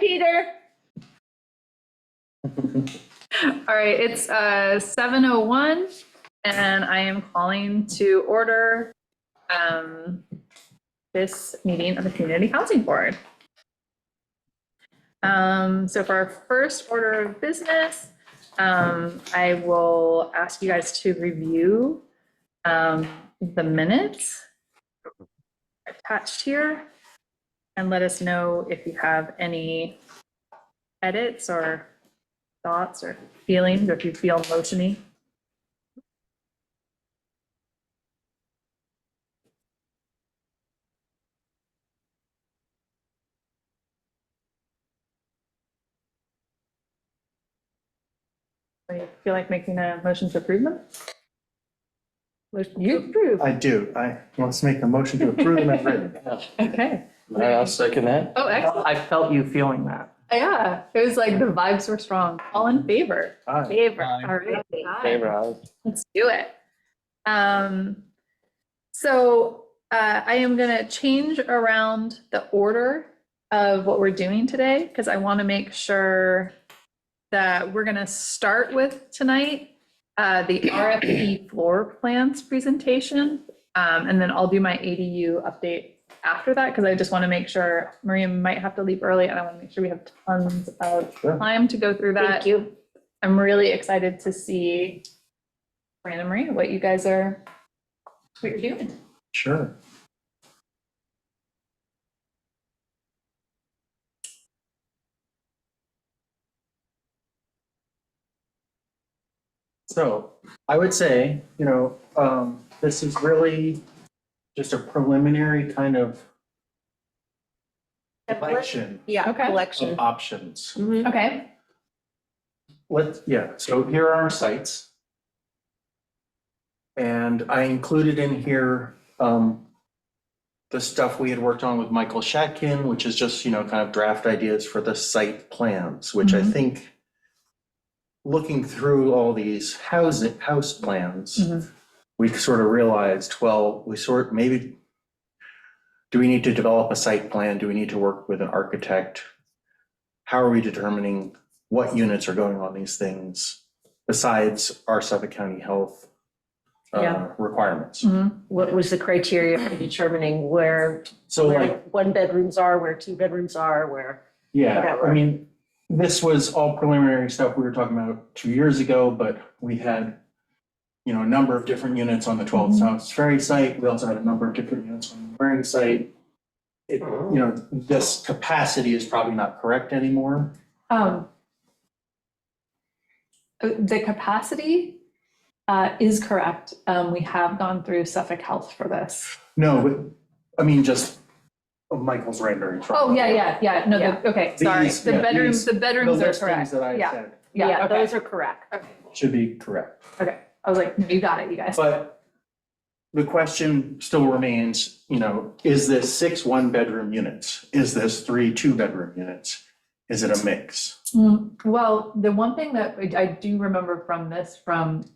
Peter. All right, it's 7:01, and I am calling to order this meeting of the Community Housing Board. So for our first order of business, I will ask you guys to review the minutes attached here and let us know if you have any edits or thoughts or feelings, or if you feel motiony. Do you feel like making a motion to approve them? You approve. I do. Let's make a motion to approve them as written. Okay. I'll second that. Oh, excellent. I felt you feeling that. Yeah, it was like the vibes were strong. All in favor? Aye. Favor. Aye. All right. Aye. Favor. Let's do it. So I am going to change around the order of what we're doing today, because I want to make sure that we're going to start with tonight the RFP floor plans presentation, and then I'll do my ADU update after that, because I just want to make sure Maria might have to leave early, and I want to make sure we have tons of time to go through that. Thank you. I'm really excited to see, Fran and Maria, what you're doing. Sure. So I would say, this is really just a preliminary kind of collection Yeah, Okay. collection. of options. Mhm. Okay. So here are our sites. And I included in here the stuff we had worked on with Michael Shatkin, which is just, kind of draft ideas for the site plans, which I Mhm. think, looking through all these house plans, Mhm. we sort of realized, well, maybe, do we need to develop a site plan? Do we need to work with an architect? How are we determining what units are going on these things besides our Suffolk County Health Yeah. requirements? Mhm. What was the criteria for determining where So one bedrooms are, where two bedrooms are, where? yeah, whatever. I mean, this was all preliminary stuff we were talking about 2 years ago, but we had, a number of different units on the 12 South Ferry site. We also had a number of different units on the Waring site. This capacity is probably not correct anymore. The capacity is correct. We have gone through Suffolk Health for this. No, but I mean, just Michael's rendering. Oh, yeah. No, Yeah. Okay, sorry. These- The yeah, bedrooms The are listings correct. that I Yeah, said yeah, okay. Those are correct. Okay. should be correct. Okay. I was like, you got it, you guys. But the question still remains, is this 6 1-bedroom units? Is this 3 2-bedroom units? Is it a mix? Well, the one thing that I do remember from when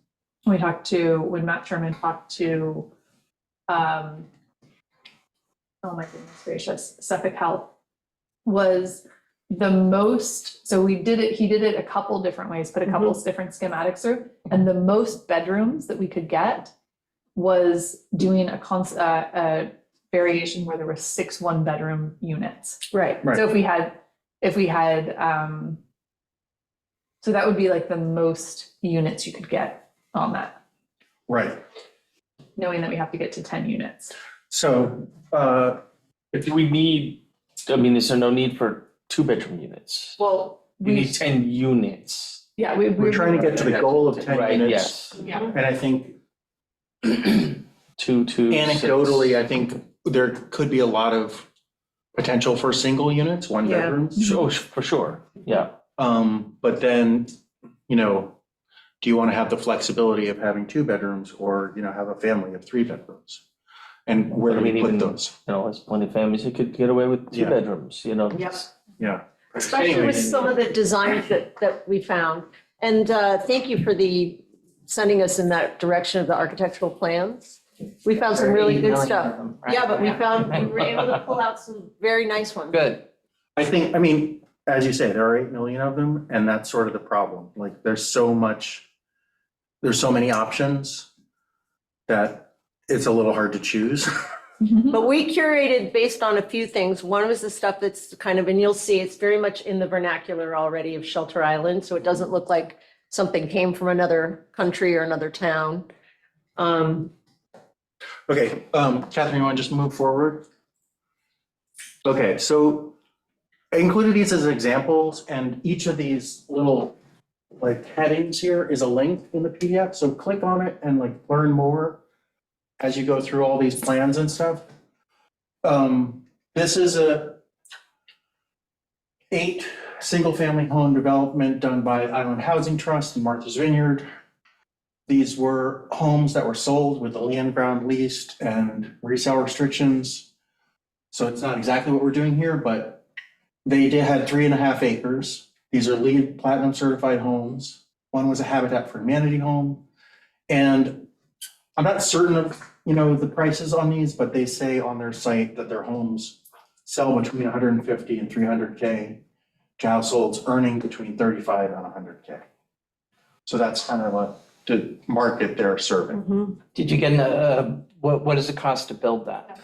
Matt Sherman talked to, oh my goodness gracious, Suffolk Health, was the most, so he did it a couple different ways, put a couple different schematics through, and the most bedrooms that we could get was doing a variation where there were 6 1-bedroom units. Right. Right. So if we had, so that would be like the most units you could get on that, Right. knowing that we have to get to 10 units. So, But do we need, is there no need for 2-bedroom units? Well, We need 10 units. yeah, we're trying to get to the goal of 10 Right, units. yes. Yeah. And I think 2, 2, anecdotally, I think there could be a lot of potential for single units, 1 Yeah. bedrooms. Oh, for sure, yeah. But then, do you want to have the flexibility of having 2 bedrooms or, have a family of 3 bedrooms? And where do But I we mean, put even- those? There's plenty of families that could get away with 2 Yeah. bedrooms, Yep. Yeah. Especially Anyway, with some of the designs that we found. And thank you for sending us in that direction of the architectural plans. We found some really good stuff. Yeah, but we were able to pull out some very nice ones. Good. I think, as you say, there are 8 million of them, and that's sort of the problem. Like, there's so many options that it's a little hard to choose. But we curated based on a few things. One was the stuff that's kind of, and you'll see it's very much in the vernacular already of Shelter Island, so it doesn't look like something came from another country or another town. Okay, Catherine, you want to just move forward? Okay, so I included these as examples, and each of these little like headings here is a link in the PDF, so click on it and like learn more as you go through all these plans and stuff. This is a 8 single-family home development done by Island Housing Trust and Martha's Vineyard. These were homes that were sold with the land ground leased and resale restrictions. So it's not exactly what we're doing here, but they had 3.5 acres. These are LEED Platinum certified homes. One was a Habitat for Humanity home. And I'm not certain of, the prices on these, but they say on their site that their homes sell between 150 and 300K to households earning between 35 and 100K. So that's kind of the market they're serving. Did you get, what does it cost to build that?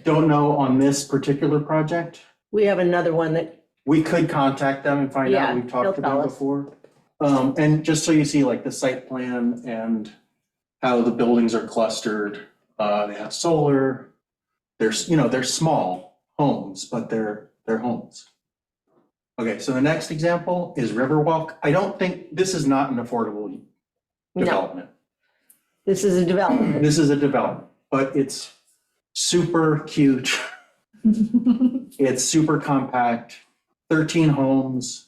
Don't know on this particular project. We have another one that, We could contact them and find Yeah, out. We've talked they'll to tell them us. before. And just so you see like the site plan and how the buildings are clustered, they have solar. They're small homes, but they're homes. Okay, so the next example is Riverwalk. I don't think, this is not an affordable no, development. this is a development. This is a development, but it's super cute. It's super compact, 13 homes.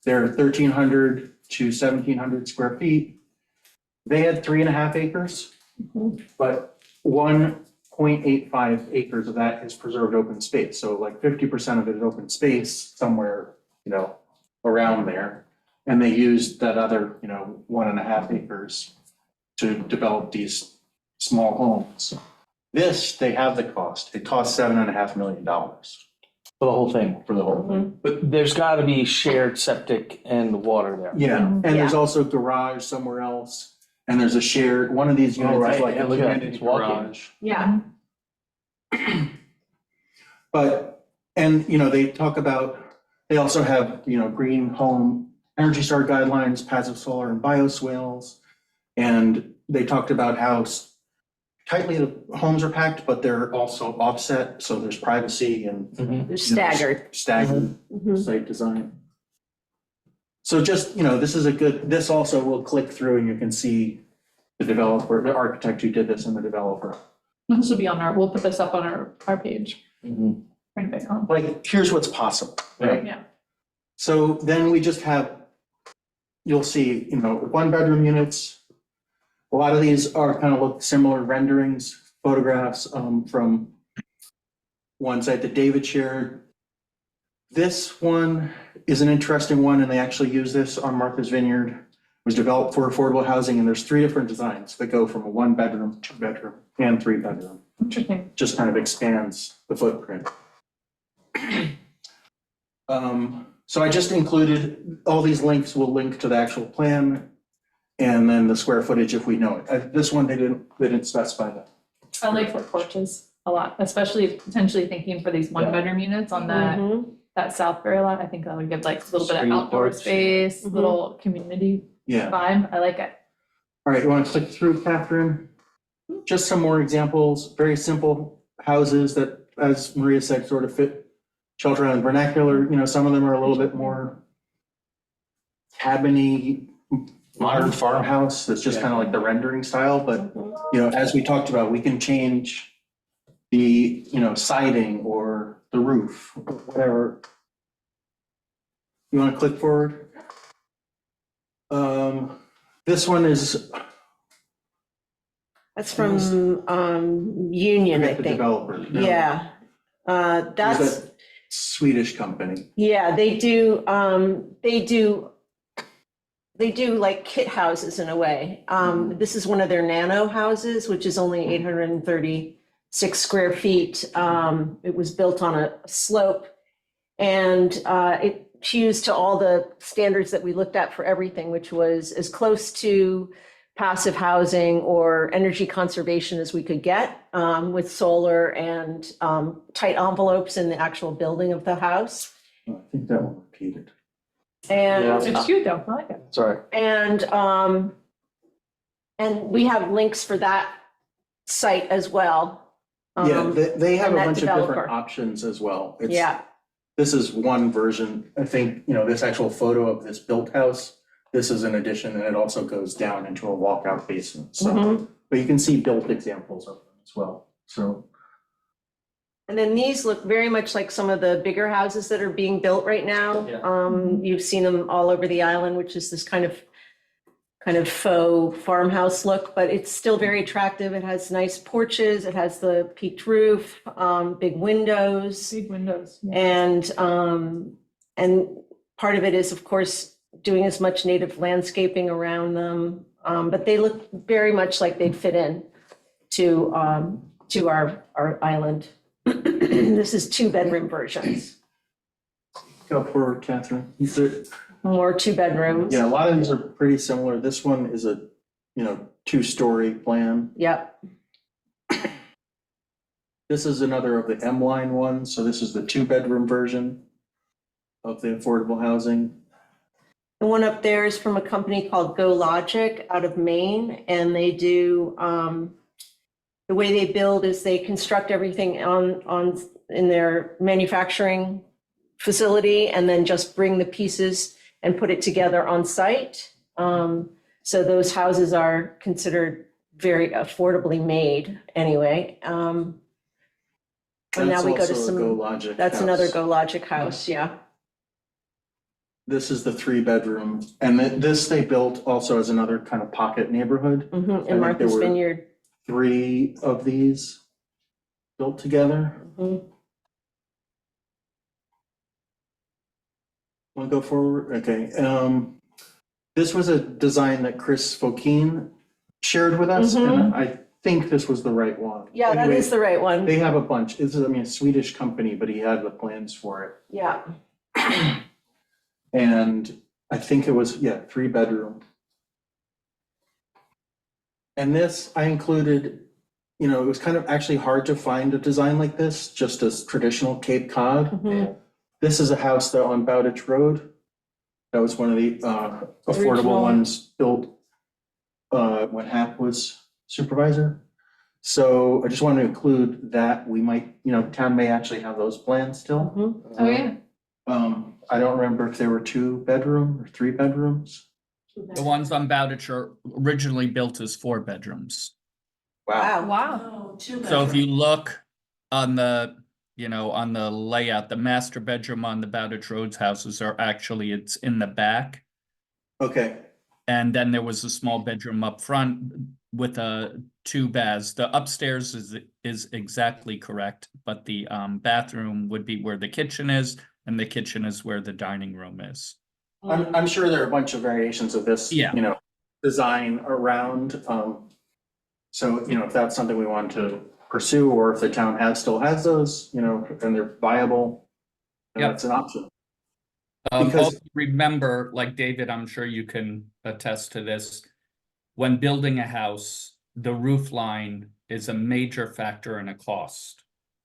They're 1,300 to 1,700 square feet. They had 3.5 acres, but 1.85 acres of that is preserved open space. So like 50% of it is open space somewhere, around there. And they used that other, 1.5 acres to develop these small homes. This, they have the cost. It costs $7.5 million For the whole thing? for the whole thing. But there's gotta be shared septic and water there. Yeah, and there's Yeah. also garage somewhere else, and there's a shared, one of these Oh, units is right. like Yeah, a look at that. community It's walking. garage. Yeah. But, they talk about, they also have, green home, Energy Star guidelines, passive solar and bioswales. And they talked about how tightly the homes are packed, but they're also offset, so there's privacy and Mhm. They're staggered. staggered Mhm. site design. So just, this also will click through and you can see the developer, the architect who did this and the developer. This will be we'll put this up on our page. Mhm. Bring it on. Like, here's what's possible, right? Yeah. So then we just have, you'll see, 1-bedroom units. A lot of these are kind of look similar renderings, photographs from one site that David shared. This one is an interesting one, and they actually use this on Martha's Vineyard. It was developed for affordable housing, and there's 3 different designs that go from a 1-bedroom, 2-bedroom, and 3-bedroom. Interesting. Just kind of expands the footprint. So I just included, all these links will link to the actual plan and then the square footage if we know it. This one, they didn't specify that. I like the porches a lot, especially potentially thinking for these 1-bedroom units on Mhm. that Southbury lot. I think that would give like a little bit of Screen outdoor porch. space, Mhm. little community Yeah. vibe. I like it. All right, you want to click through, Catherine? Just some more examples, very simple houses that, as Maria said, sort of fit Shelter Island vernacular. Some of them are a little bit more cabiny, modern farmhouse. That's just kind of like the rendering style, but Mhm. as we talked about, we can change the, siding or the roof, or whatever. You want to click forward? This one is, That's from Union, I forget the think. developer. No, Yeah. That's, There's a Swedish company. yeah, they do like kit houses in a way. This is one of their nano houses, which is only 836 square feet. It was built on a slope. And fused to all the standards that we looked at for everything, which was as close to passive housing or energy conservation as we could get, with solar and tight envelopes in the actual building of the house. I think that one repeated. And It's cute though, I like it. Sorry. And we have links for that site as well. Yeah, they have a and that bunch of developer. different options as well. It's- Yeah, This is one version. I think, this actual photo of this built house, this is an addition, and it also goes down into a walkout basement. So, Mhm. but you can see built examples of them as well. So, and then these look very much like some of the bigger houses that are being built right now. Yeah. You've seen them all over the island, which is this kind of faux farmhouse look, but it's still very attractive. It has nice porches, it has the peaked roof, big windows. Big windows. yeah. And part of it is, of course, doing as much native landscaping around them. But they look very much like they'd fit in to our island. This is 2-bedroom versions, go for Catherine. more 2 bedrooms. Yeah, a lot of these are pretty similar. This one is a, 2-story plan. Yep. This is another of the M-line ones, so this is the 2-bedroom version of the affordable housing. The one up there is from a company called Go Logic out of Maine, and they do, the way they build is they construct everything in their manufacturing facility and then just bring the pieces and put it together on site. So those houses are considered very affordably made anyway. And now we go to That's also a Go some, Logic that's house. another Go Logic house, yeah. This is the 3-bedroom, and this they built also as another kind of pocket neighborhood. Mhm, think in Martha's there were- Vineyard. 3 of these built together. Mhm. Want to go forward? Okay. This was a design that Chris Fokine shared with us, and I think this was the right one. Yeah, that Anyway, is the right one. They have a bunch. This is, a Swedish company, but he had the plans for it. Yeah. And I think it was, 3-bedroom. And this, I included, it was kind of actually hard to find a design like this, just as traditional Cape Cod. Mhm. This is a house that on Bowditch Road. That was one of the affordable Original. ones built when Hap was supervisor. So I just wanted to include that. We might, town may actually have those plans still. Mhm. Oh, yeah. I don't remember if they were 2-bedroom or 3 bedrooms. The ones on Bowditch are originally built as 4 bedrooms. Wow. Wow. So if you look on the, on the layout, the master bedroom on the Bowditch Roads houses are actually, it's in the back. Okay, And then there was a small bedroom up front with 2 baths. The upstairs is exactly correct, but the bathroom would be where the kitchen is, and the kitchen is where the dining room is. I'm sure there are a bunch of variations of this, Yeah. design around. So, if that's something we want to pursue, or if the town still has those, and they're viable, then Yep. that's an option. Also Because- remember, like David, I'm sure you can attest to this. When building a house, the roof line is a major factor in a cost.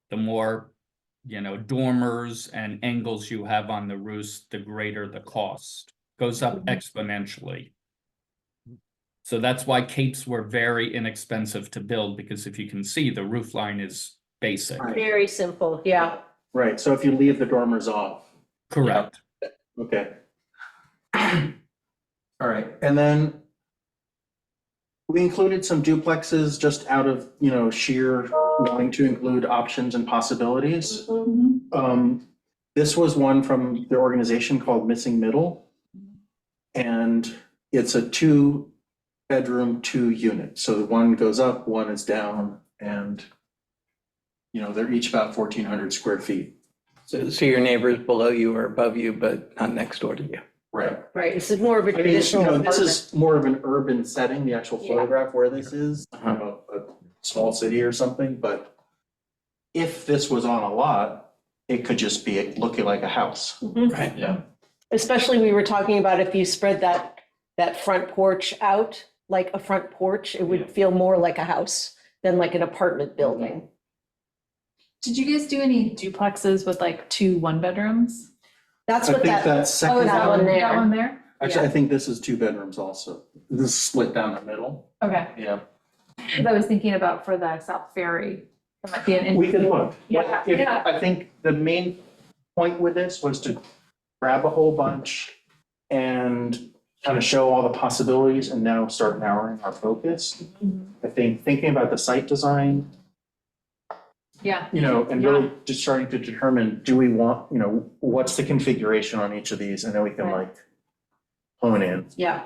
The more, dormers and angles you have on the roofs, the greater the cost. Goes up exponentially. So that's why capes were very inexpensive to build, because if you can see, the roof line is basic. Right. Very simple, yeah. Right, so if you leave the dormers off, Correct. okay. All right, and then we included some duplexes just out of, sheer wanting to include options and possibilities. This was one from the organization called Missing Middle. And it's a 2-bedroom, 2-unit. So the one goes up, one is down, and they're each about 1,400 square feet. So your neighbors below you or above you, but not next door to you. Right. Right, this is more of a I mean, traditional this apartment. is more of an urban setting, the actual Yeah. photograph where this is, a small city or something, but if this was on a lot, it could just be looking like a house. Mhm. Right. Yeah. Especially we were talking about if you spread that front porch out, like a front porch, it Yeah. would feel more like a house than like an apartment building. Did you guys do any duplexes with like 2 1-bedrooms? That's I what think that, that oh, second that one one, there. That one there? actually, I think this is 2 bedrooms also. This is split down the middle. Okay, Yeah. because I was thinking about for the South Ferry. It might be an We can look. Yeah, If- yeah. I think the main point with this was to grab a whole bunch and kind of show all the possibilities and now start narrowing our focus. I think thinking about the site design, Yeah. and really just starting to determine, do we want, what's the configuration on each of these? And then we can Right. like hone in. Yeah.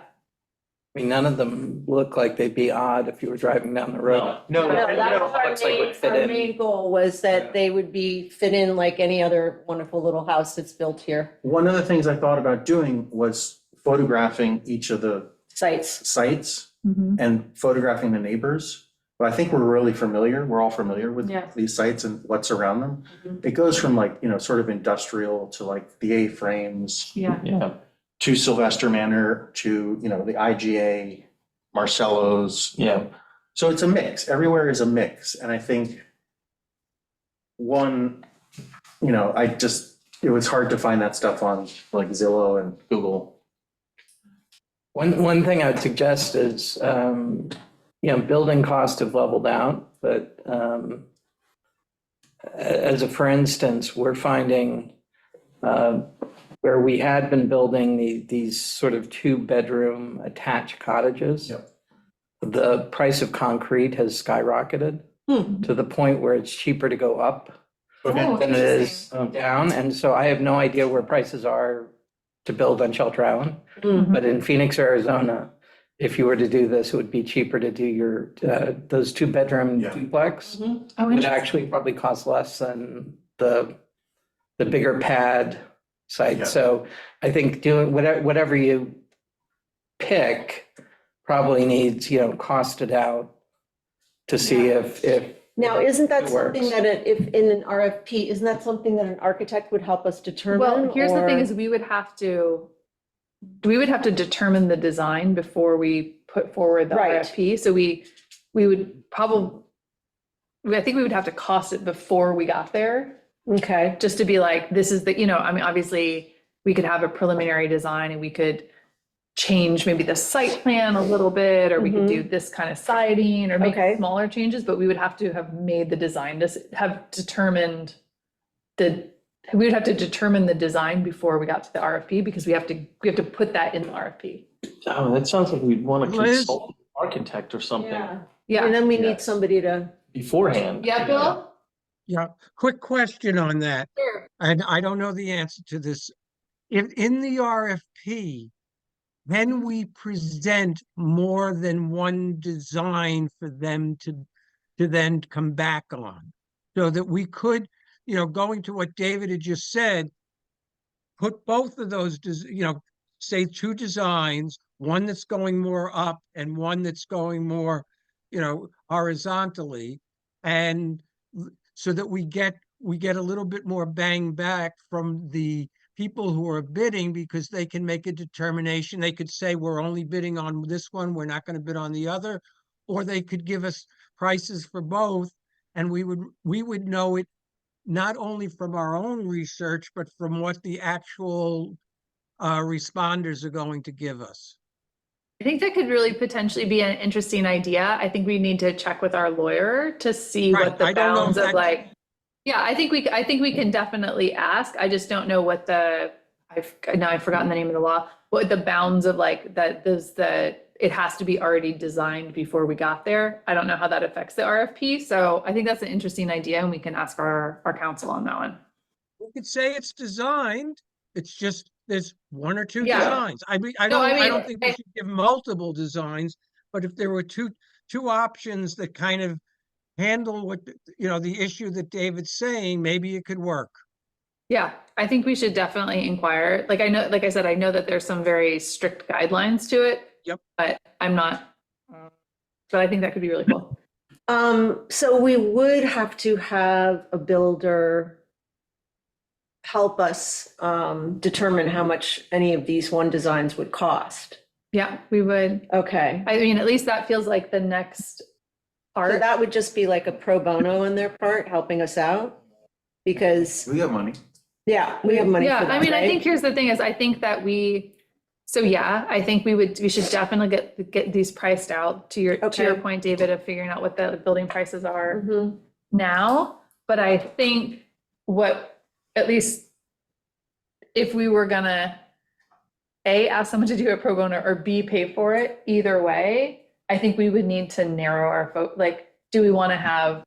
I mean, none of them look like they'd be odd if you were driving down the road. No, No, and, that was looks like it would fit our in. main goal was Yeah. that they would fit in like any other wonderful little house that's built here, one of the things I thought about doing was photographing each of the sites. sites Mhm. and photographing the neighbors. But I think we're all familiar with Yeah. these sites and what's around them. Mhm. It goes from like, sort of industrial to like the A-frames, Yeah. Yeah. to Sylvester Manor, to, the IGA, Marcello's. Yeah. So it's a mix. Everywhere is a mix. And I think it was hard to find that stuff on like Zillow and Google. One thing I'd suggest is, building costs have leveled out, but as a for instance, we're finding where we had been building these sort of 2-bedroom attached cottages. Yep. The price of concrete has skyrocketed to the point where it's cheaper to go up Oh, than it is interesting. down. And so I have no idea where prices are to build on Shelter Island. Mhm. But in Phoenix, Arizona, if you were to do this, it would be cheaper to do your, those 2-bedroom Yeah. duplex. Mhm. Oh, Would interesting. actually probably cost less than the bigger pad Yeah. site. So I think doing whatever you pick probably needs, costed out to see if Now, isn't that It something works. that if in an RFP, isn't that something that an architect would help us determine? Well, here's the thing or- is we would have to determine the design before we put forward the Right. RFP. So we would probably, I think we would have to cost it before we got there, Okay, just to be like, this is the, I mean, obviously we could have a preliminary design and we could change maybe the site plan a little bit, or we could do this kind of siding or make Okay. smaller changes, but we would have to have made the design, have determined we would have to determine the design before we got to the RFP, because we have to put that in the RFP. Oh, that sounds like we'd want to Liz? consult an architect or something yeah. Yeah. And then we Yeah. need somebody to, beforehand. Yeah, Bill? Yeah, quick question on that, Sure. and I don't know the answer to this. If in the RFP, can we present more than one design for them to then come back on? So that we could, going to what David had just said, put both of those, say 2 designs, one that's going more up and one that's going more, horizontally. And so that we get a little bit more bang back from the people who are bidding, because they can make a determination. They could say, we're only bidding on this one, we're not going to bid on the other. Or they could give us prices for both, and we would know it not only from our own research, but from what the actual responders are going to give us. I think that could really potentially be an interesting idea. I think we need to check with our lawyer to see Right, what the I don't know bounds if of that- yeah, I think we can definitely ask. I just don't know what I've forgotten the name of the law, what the bounds of it has to be already designed before we got there. I don't know how that affects the RFP. So I think that's an interesting idea, and we can ask our counsel on that one. We could say it's designed, it's just there's 1 or 2 Yeah. designs. I mean, I No, I don't mean, think we should give multiple designs, but if there were two options that kind of handle what, the issue that David's saying, maybe it could work. Yeah, I think we should definitely inquire. Like I said, I know that there's some very strict guidelines to it. Yep. But I'm not, but I think that could be really cool. so we would have to have a builder help us determine how much any of these one designs would cost. Yeah, we would. Okay. I mean, at least that feels like the next So part. that would just be like a pro bono on their part, helping us out? Because, We got money. yeah, we have money Yeah, for that, I mean, I right? think here's the thing is I think that so yeah, I think we should definitely get these priced out to your Okay. point, David, of figuring out what the building prices are Mhm. now. But I think at least if we were gonna ask someone to do a pro bono or B, pay for it, either way, I think we would need to narrow our like, do we want to have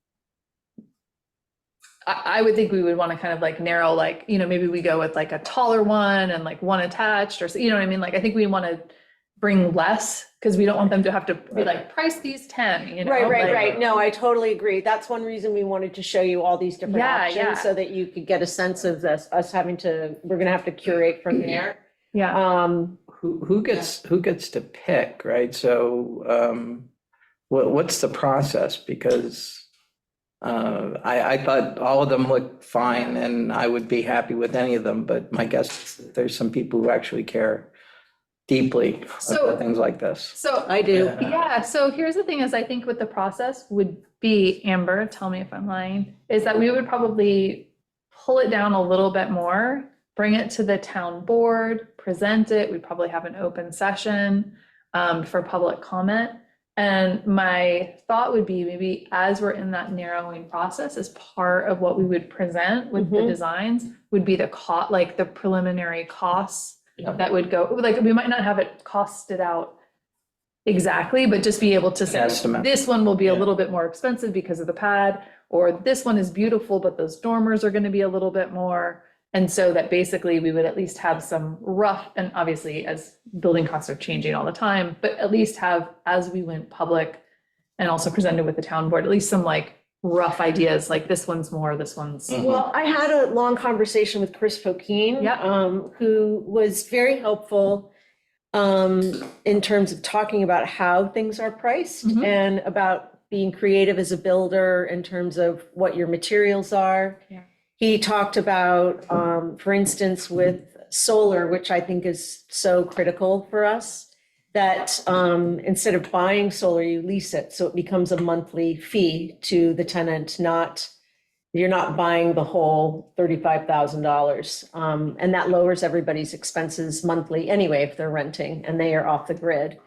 I would think we would want to kind of like narrow, like, maybe we go with like a taller one and like one attached or, you know what I mean? Like, I think we want to bring less because we don't want them to have to be like, price these 10, Right, right, like- right. No, I totally agree. That's one reason we wanted to show you all these different Yeah, yeah. options so that you could get a sense of this, us having to, we're gonna have to curate from there. Yeah. Who gets to pick, right? So, what's the process? Because I thought all of them looked fine and I would be happy with any of them, but my guess is that there's some people who actually care deeply So- about things like this. So I do. yeah, so here's the thing is I think what the process would be, Amber, tell me if I'm lying, is that we would probably pull it down a little bit more, bring it to the town board, present it. We'd probably have an open session for public comment. And my thought would be maybe as we're in that narrowing process, as part of what we would present with the Mhm. designs would be the like the preliminary costs Yeah. that would go, like, we might not have it costed out exactly, but just be able to say, Estimate. this one will be a Yeah. little bit more expensive because of the pad, or this one is beautiful, but those dormers are going to be a little bit more. And so that basically we would at least have some rough, and obviously as building costs are changing all the time, but at least have, as we went public and also presented with the town board, at least some like rough ideas, like this one's more, this one's. Mhm. Well, I had a long conversation with Chris Pokeen, Yeah. who was very helpful in terms of talking about how things are priced Mhm. and about being creative as a builder in terms of what your materials are. Yeah. He talked about, for instance, with solar, which I think is so critical for us, that instead of buying solar, you lease it. So it becomes a monthly fee to the tenant, you're not buying the whole $35,000. And that lowers everybody's expenses monthly anyway, if they're renting and they are off the grid.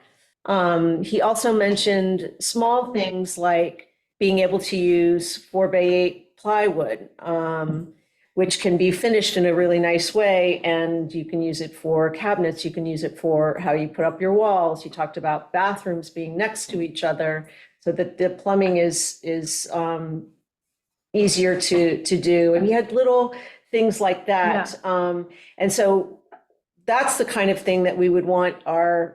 He also mentioned small things like being able to use 4x8 plywood, which can be finished in a really nice way. And you can use it for cabinets. You can use it for how you put up your walls. He talked about bathrooms being next to each other so that the plumbing is easier to do. And he had little things like that. And so that's the kind of thing that we would want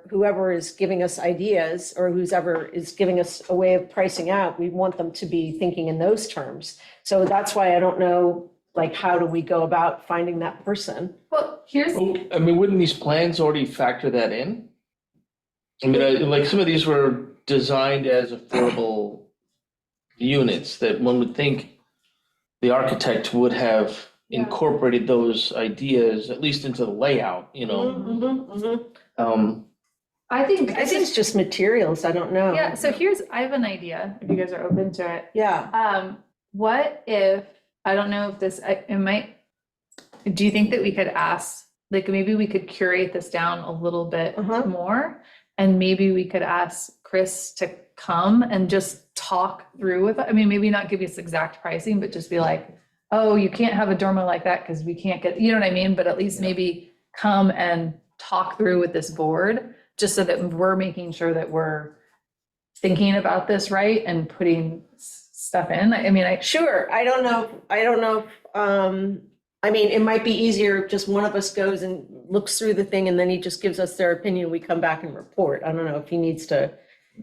whoever is giving us ideas or whoever is giving us a way of pricing out, we want them to be thinking in those terms. So that's why I don't know, like, how do we go about finding that person? Well, here's, I mean, wouldn't these plans already factor that in? I mean, like some of these were designed as affordable units that one would think the architect would have Yeah. incorporated those ideas, at least into the layout, I think, I think it's just materials. I don't know. yeah, so I have an idea, if you guys are open to it. Yeah. What if, I don't know if do you think that we could ask, like, maybe we could curate this down a little bit Uh-huh. more? And maybe we could ask Chris to come and just talk through with, I mean, maybe not give us exact pricing, but just be like, oh, you can't have a dormer like that because we can't get, you know what I mean? But at least maybe come and talk through with this board, just so that we're making sure that we're thinking about this right and putting stuff in. I mean, Sure. I don't know. I mean, it might be easier if just one of us goes and looks through the thing and then he just gives us their opinion. We come back and report. I don't know if he needs to,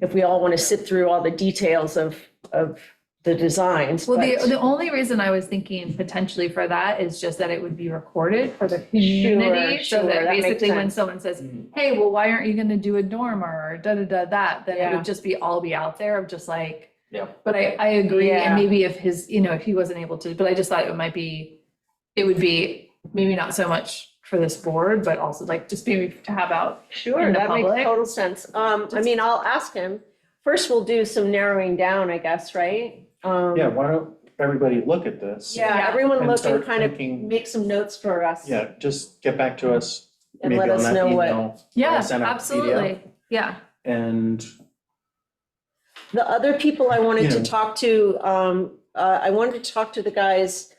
if we all want to sit through all the details of the designs. well, but- the only reason I was thinking potentially for that is just that it would be recorded for the community. Sure, So that that makes basically when sense. someone says, hey, well, why aren't you going to do a dormer or that, then it Yeah. would just be all be out there of just like, Yeah. but I agree. Yeah. And maybe if if he wasn't able to, but I just thought it would be maybe not so much for this board, but also like just maybe to have out Sure, in the that makes public. total sense. I mean, I'll ask him. First, we'll do some narrowing down, I guess, right? Yeah, why don't everybody look at this? Yeah, Yeah. everyone And look and start kind of thinking- make some notes for us. Yeah, just get back to us. And maybe let on us that know what- email, Yeah, send out the PDF. absolutely. Yeah. And The other people I wanted to Yeah. talk to, I wanted to talk to the guys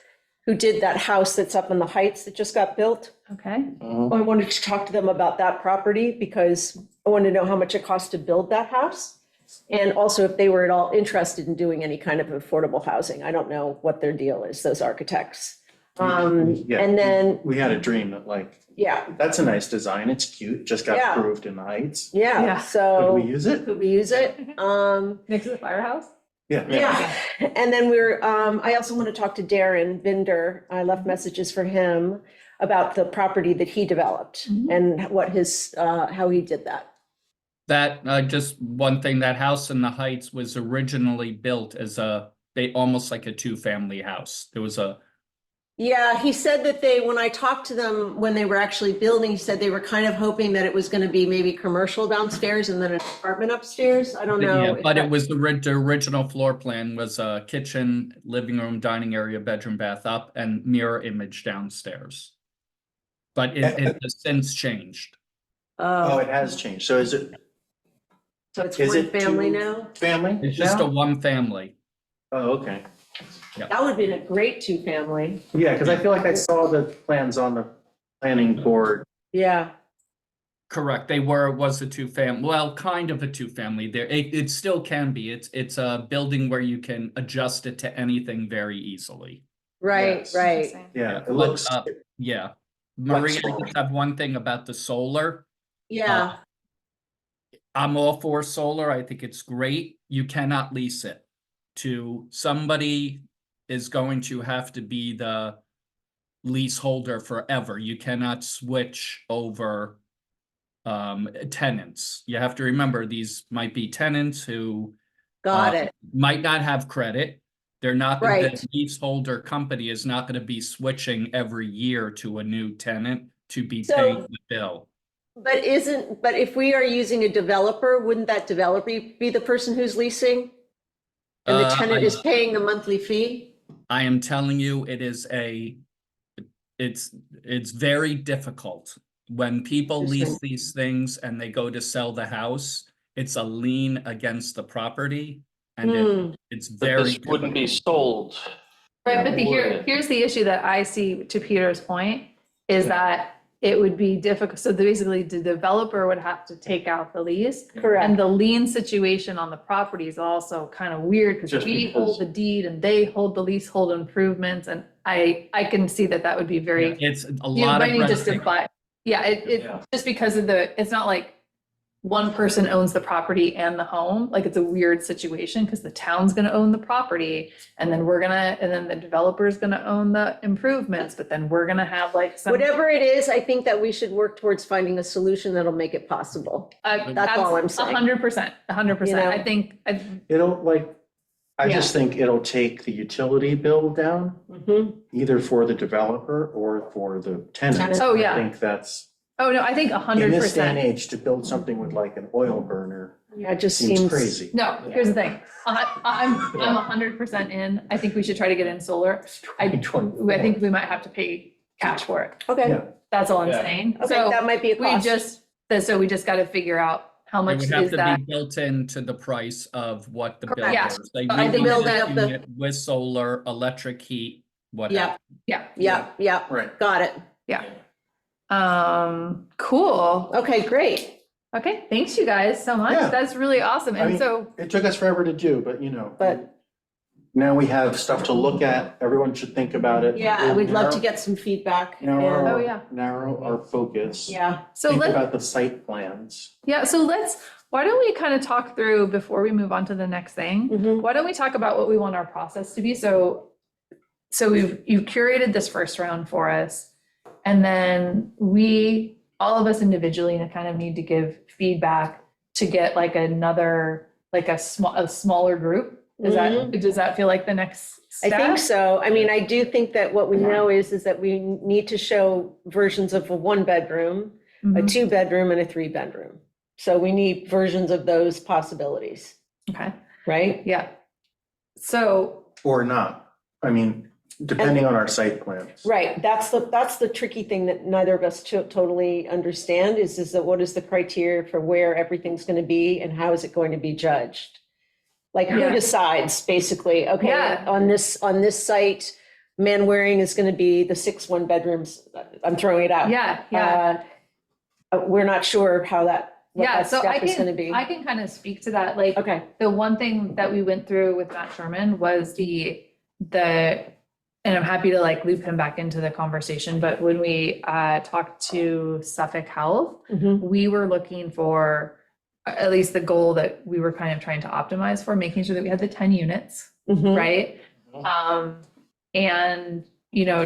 who did that house that's up in the Heights that just got built. Okay. I wanted to talk to them about that property because I wanted to know how much it cost to build that house. And also if they were at all interested in doing any kind of affordable housing. I don't know what their deal is, those architects. Yeah. And then, we had a dream that like, yeah, that's a nice design, it's cute, just got Yeah. approved in the Heights. yeah, Yeah. Could so we use it? could we use it? Next to the firehouse? Yeah, and then I also want to talk to Darren Binder. I left messages for him about the property that he developed Mhm. and what his, how he did that. That, just one thing, that house in the Heights was originally built as almost like a two-family house. There was a, Yeah, he said that when I talked to them, when they were actually building, he said they were kind of hoping that it was going to be maybe commercial downstairs and then an apartment upstairs. I don't know. yeah, if but it that- was the original floor plan was a kitchen, living room, dining area, bedroom, bath up, and mirror image downstairs. But it has since changed. Oh, it has changed. So is it So it's is one it family two- now? family? It's just a now? one family. Oh, okay. That would have been a great two-family. Yeah, because I feel like I saw the plans on the planning board. Yeah, Correct. It was a two-family, well, kind of a two-family there. It still can be. It's a building where you can adjust it to anything very easily. right, Yes. right. Yeah, it But, looks, Yeah. Maria, I Flexible. just have one thing about the solar. Yeah, I'm all for solar. I think it's great. You cannot lease it to somebody is going to have to be the leaseholder forever. You cannot switch over tenants. You have to remember these might be tenants who got it. might not have credit. They're not, Right. the leaseholder company is not going to be switching every year to a new tenant to be So- paying the bill. But if we are using a developer, wouldn't that developer be the person who's leasing? And the Uh, tenant I- is paying the monthly fee? I am telling you, it's very difficult. When people lease Interesting. these things and they go to sell the house, it's a lien against the property. And Hmm. it's But very. this wouldn't be sold. Right, but Would. here's the issue that I see, to Peter's point, is that it would be difficult. So basically, the developer would have to take out the lease. And Correct. the lien situation on the property is also kind of weird because Just we because- hold the deed and they hold the leasehold improvements. And I can see that would be very, It's a you lot might of. need red just to tape. buy. Yeah, it, Yeah. just because of it's not like one person owns the property and the home, like it's a weird situation because the town's gonna own the property and then and then the developer's gonna own the improvements, but then we're gonna have like some. Whatever it is, I think that we should work towards finding a solution that'll make it possible. That's all I'm saying. 100%, 100%. You know? I think, it'll like, I just think it'll take the utility bill down, Mhm. either for the developer or for the tenant. Tenant. Oh, yeah. I think that's, oh no, I think in this day and 100%. age, to build something with like an oil burner Yeah, it just seems seems. crazy. No, here's the thing. I'm 100% in. I think we should try to get in solar. I think we might have to pay cash for it. Okay, Yeah. That's all I'm Yeah. saying. okay, So that might be a we cost. so we just got to figure out how It much would have is to that. be built into the price of what the bill Correct. Yeah. is. They I really think need building a up the- unit with solar, electric heat, what Yeah, have Yeah. yeah, Right. got it. Cool. Okay, great. Okay, thanks you guys so much. Yeah. That's really awesome. I And mean- so, It took us forever to do, but you know. But- Now we have stuff to look at. Everyone should think about it. Yeah, we'd love to Narrow- get some feedback. Narrow, and- Oh, yeah. narrow our focus. Yeah, so Think let's, about the site plans. yeah, so why don't we kind of talk through before we move on to the next thing? mhm. Why don't we talk about what we want our process to be? So you've curated this first round for us. And then all of us individually kind of need to give feedback to get like a smaller group Does that feel like the next I step? think so. I mean, I do think that what we know is that we need to show versions of a 1-bedroom, a Mhm. 2-bedroom and a 3-bedroom. So we need versions of those possibilities, Okay, right? yeah. So, Or not. I mean, depending on our site plans. Right, that's the tricky thing that neither of us totally understand is that what is the criteria for where everything's gonna be and how is it going to be judged? Like who Yeah. decides, basically, okay, Yeah. on this site, Manwaring is gonna be the 6 1-bedrooms, I'm throwing it out. yeah. We're not sure how what Yeah, that so I step is gonna be. can kind of speak to that, like, Okay, the one thing that we went through with Matt Sherman was and I'm happy to like loop him back into the conversation, but when we talked to Suffolk Health, mhm, we were looking for, at least the goal that we were kind of trying to optimize for, making sure that we had the 10 units, mhm. right? And,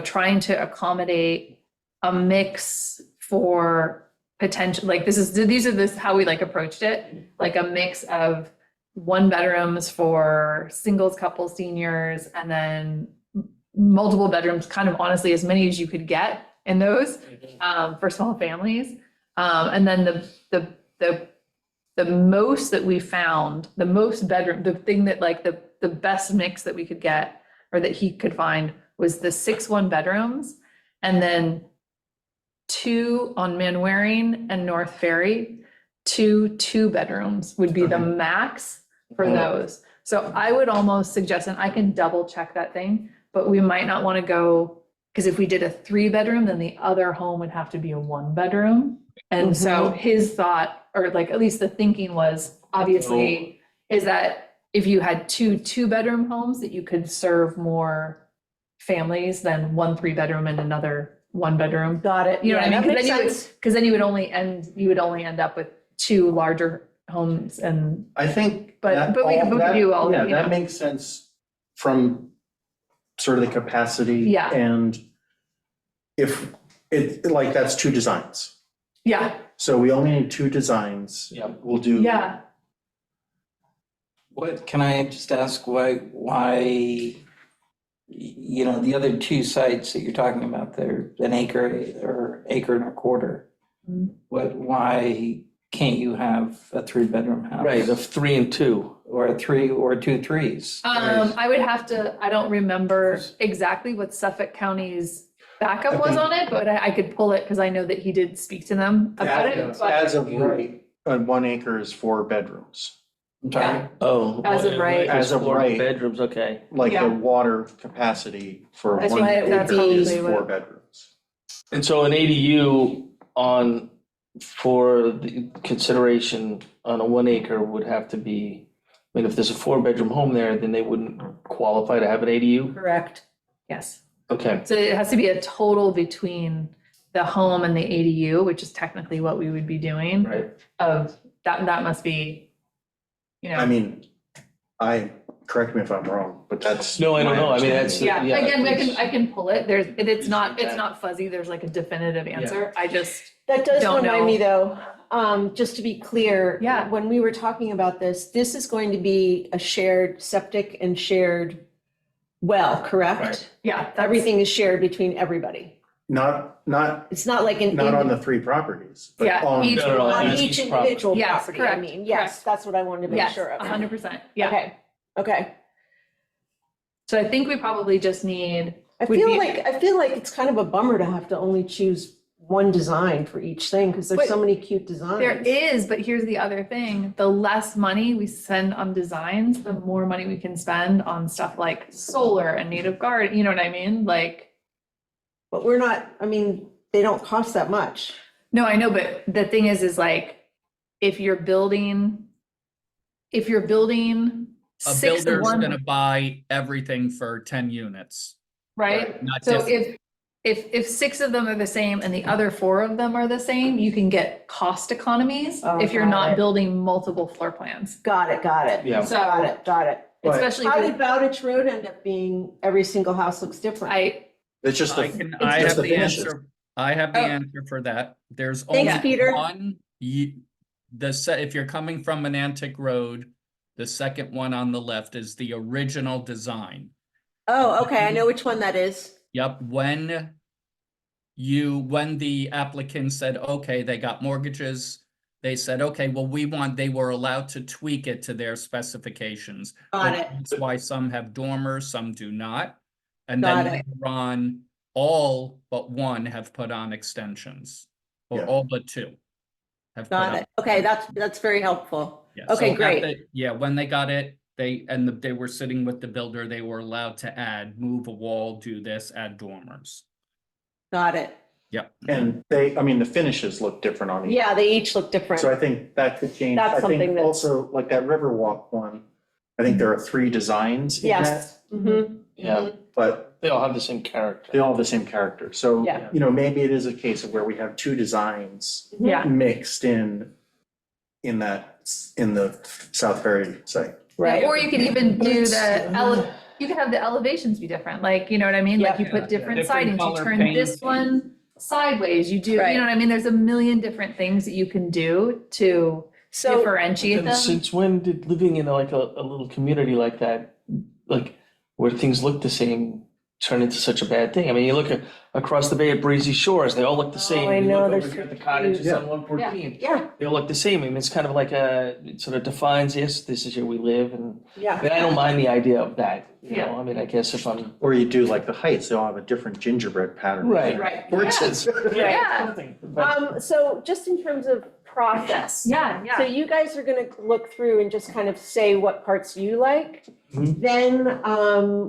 trying to accommodate a mix for potential, like these are how we like approached it, like a mix of 1-bedrooms for singles, couples, seniors, and then multiple bedrooms, kind of honestly, as many as you could get in those, for small families. And then the most that we found, the most bedroom, the thing that like the best mix that we could get, or that he could find, was the 6 1-bedrooms, and then 2 on Manwaring and North Ferry, 2 2-bedrooms would be the max for those. So I would almost suggest, and I can double check that thing, but we might not want to go, because if we did a 3-bedroom, then the other home would have to be a 1-bedroom. And so his thought, or like at least the thinking was, obviously, is that if you had 2 2-bedroom homes, that you could serve more families than 1 3-bedroom and another 1-bedroom. Got it. You know what I Yeah, mean? that makes sense. Because then you would only end up with 2 larger homes, and I think. But- that but we can- all- we can that- do all, Yeah, you that know. makes sense from sort of the capacity. Yeah. And if like, that's 2 designs. yeah, So we only need 2 designs. Yeah. We'll do. yeah. What, can I just ask why, the other 2 sites that you're talking about, they're an acre or acre and a quarter. Mhm. Why can't you have a 3-bedroom house? Right, of 3 and 2. Or a 3 or 2 threes? I would have to, I don't remember exactly what Suffolk County's backup was on it, but I could pull it because I know that he did speak to them about it. But As of right, 1 acre is 4 bedrooms. I'm sorry. Oh. As of right. As of 4 right. bedrooms, okay. Like Yeah. the water capacity for That's 1 why it would acre be- is That's 4 what- bedrooms. And so an ADU for the consideration on a 1 acre would have to be, I mean, if there's a 4-bedroom home there, then they wouldn't qualify to have an ADU? Correct. Yes, Okay, so it has to be a total between the home and the ADU, which is technically what we would be doing. right. Of that must be, I mean, correct me if I'm wrong, but that's. No, I don't my know. I mean, that's- understanding. yeah, Yeah, again, I can pull it. It's not that. fuzzy. There's like a definitive answer. I just, That does Don't remind know. me though, just to be clear. Yeah. When we were talking about this is going to be a shared septic and shared well, correct? Right. yeah, that's- Everything is shared between everybody. Not It's not like an. on the 3 properties, but Yeah, on. each No, no, no, On that's each each property. individual Yes, property, I correct, mean, yes, correct. that's what I wanted to make Yes, sure of. 100%. Yeah. Okay, okay. So I think we probably just need, I Would feel be- like it's kind of a bummer to have to only choose one design for each thing, because there's But so many cute designs. there is, but here's the other thing. The less money we spend on designs, the more money we can spend on stuff like solar and native garden, you know what I mean? Like, But we're not, I mean, they don't cost that much. no, I know, but the thing is like, if you're building A 6 of builder's one, gonna buy everything for 10 units, right? not So different. if 6 of them are the same and the other 4 of them are the same, you can get cost economies Oh, if you're got not it. building multiple floor plans. Got it. Yeah. So Got it. But- especially, How with- did Bowditch Road end up being, every single house looks different? It's just I just have the the finishes. answer. I have the Oh. answer for that. There's Thanks, only Peter. one, if you're coming from Monantic Road, The second one on the left is the original design. Oh, okay, I know which one that is. Yep, when the applicant said, okay, they got mortgages, they said, okay, well, they were allowed to tweak it to their specifications. Got But it. That's why some have dormers, some do not. And Got then it. later on, all but one have put on extensions, or Yeah. all but two. Have put Got on it. Okay, that's very helpful. Yeah, Okay, so at great. Yeah, when they got it, they were sitting with the builder, they were allowed to move a wall, do this, add dormers. Got it. Yep. And the finishes look different on each. Yeah, they each look different. So I think that could change. That's I something think that's- also like that Riverwalk one, I think there are 3 designs in that, Yes. Mhm. Yeah, but they all have the same character. they all have the same character. So, Yeah. maybe it is a case of where we have 2 designs Yeah. mixed in the South Ferry site. Right. Or you could even do you could have the elevations be different, like, you know what I mean? Like you put different Different sidings, you color turn paint. this one sideways, you do, you Right. know what I mean? There's a million different things that you can do to So, differentiate And them. since when did living in like a little community like that, like where things look the same, turn into such a bad thing? I mean, you look across the bay at Breezy Shores, they all look the same. I You know, look they're over so here at the cottages cute. on 114, yeah, they all look the same. I mean, it's kind of like it sort of defines, yes, this is where we live, and I yeah. mean, I don't mind the idea of that, you Yeah. know, I mean, I guess if I'm. Or you do like the heights, they all have a different gingerbread pattern. Right. Horses. Yeah. So just in terms of process. Yeah, So yeah. you guys are gonna look through and just kind of say what parts you like. Mhm. Then,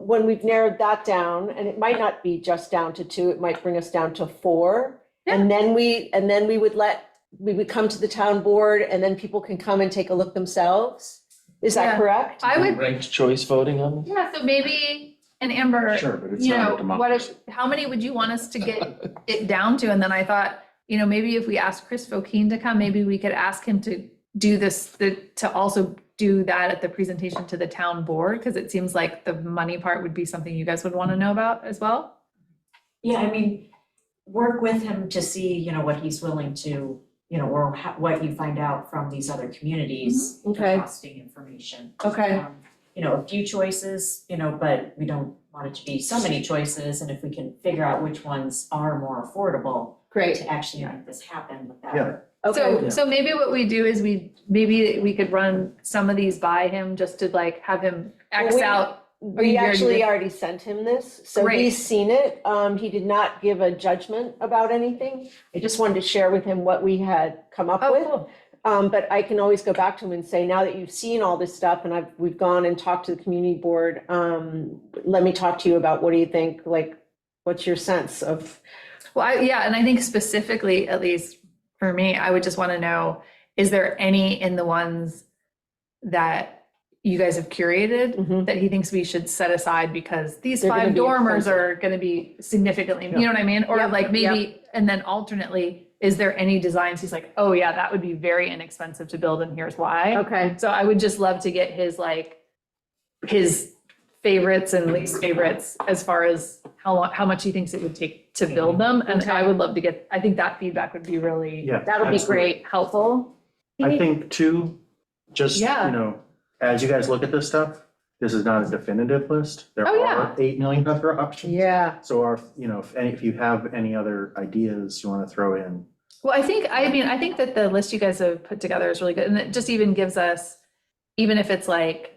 when we've narrowed that down, and it might not be just down to 2, it might bring us down to 4. And then we would come to the town board and then people can come and take a look themselves. Is that Yeah. correct? I would, Ranked choice voting on this? yeah, so maybe, and Amber, Sure, but it's you not a know, democracy. how many would you want us to get it down to? And then I thought, maybe if we asked Chris Fokine to come, maybe we could ask him to do this, to also do that at the presentation to the town board, because it seems like the money part would be something you guys would want to know about as well. Yeah, I mean, work with him to see, what he's willing to, or what you find out from these other communities. the Okay. Costing information. Okay. A few choices, but we don't want it to be so many choices, and if we can figure out which ones are more affordable Great, to actually make this happen without. Yeah. okay. So maybe what we do is maybe we could run some of these by him just to like have him X Well, we- out. We you already actually did? already sent him this, so Great. he's seen it. He did not give a judgment about anything. I just wanted to share with him what we had come up Oh, with. cool. But I can always go back to him and say, now that you've seen all this stuff and we've gone and talked to the community board, let me talk to you about, what do you think? Like, what's your sense of? Well, and I think specifically, at least for me, I would just want to know, is there any in the ones that you guys have curated Mhm. that he thinks we should set aside because these They're gonna 5 be dormers expensive. are going to be significantly, you know what I mean? Or Yep, like maybe, and then alternately, is there any designs he's like, oh yeah, that would be very inexpensive to build and here's why. Okay, So I would just love to get his favorites and least favorites as far as how much he thinks it would take to build them. And I would love to get, I think that feedback would be really Yeah. that'll be absolutely. great. helpful. I think too, just, Yeah. as you guys look at this stuff, this is not a definitive list. There Oh, are 8 million other options. Yeah, So if you have any other ideas you want to throw in. Well, I think that the list you guys have put together is really good. And it just even gives us, even if it's like,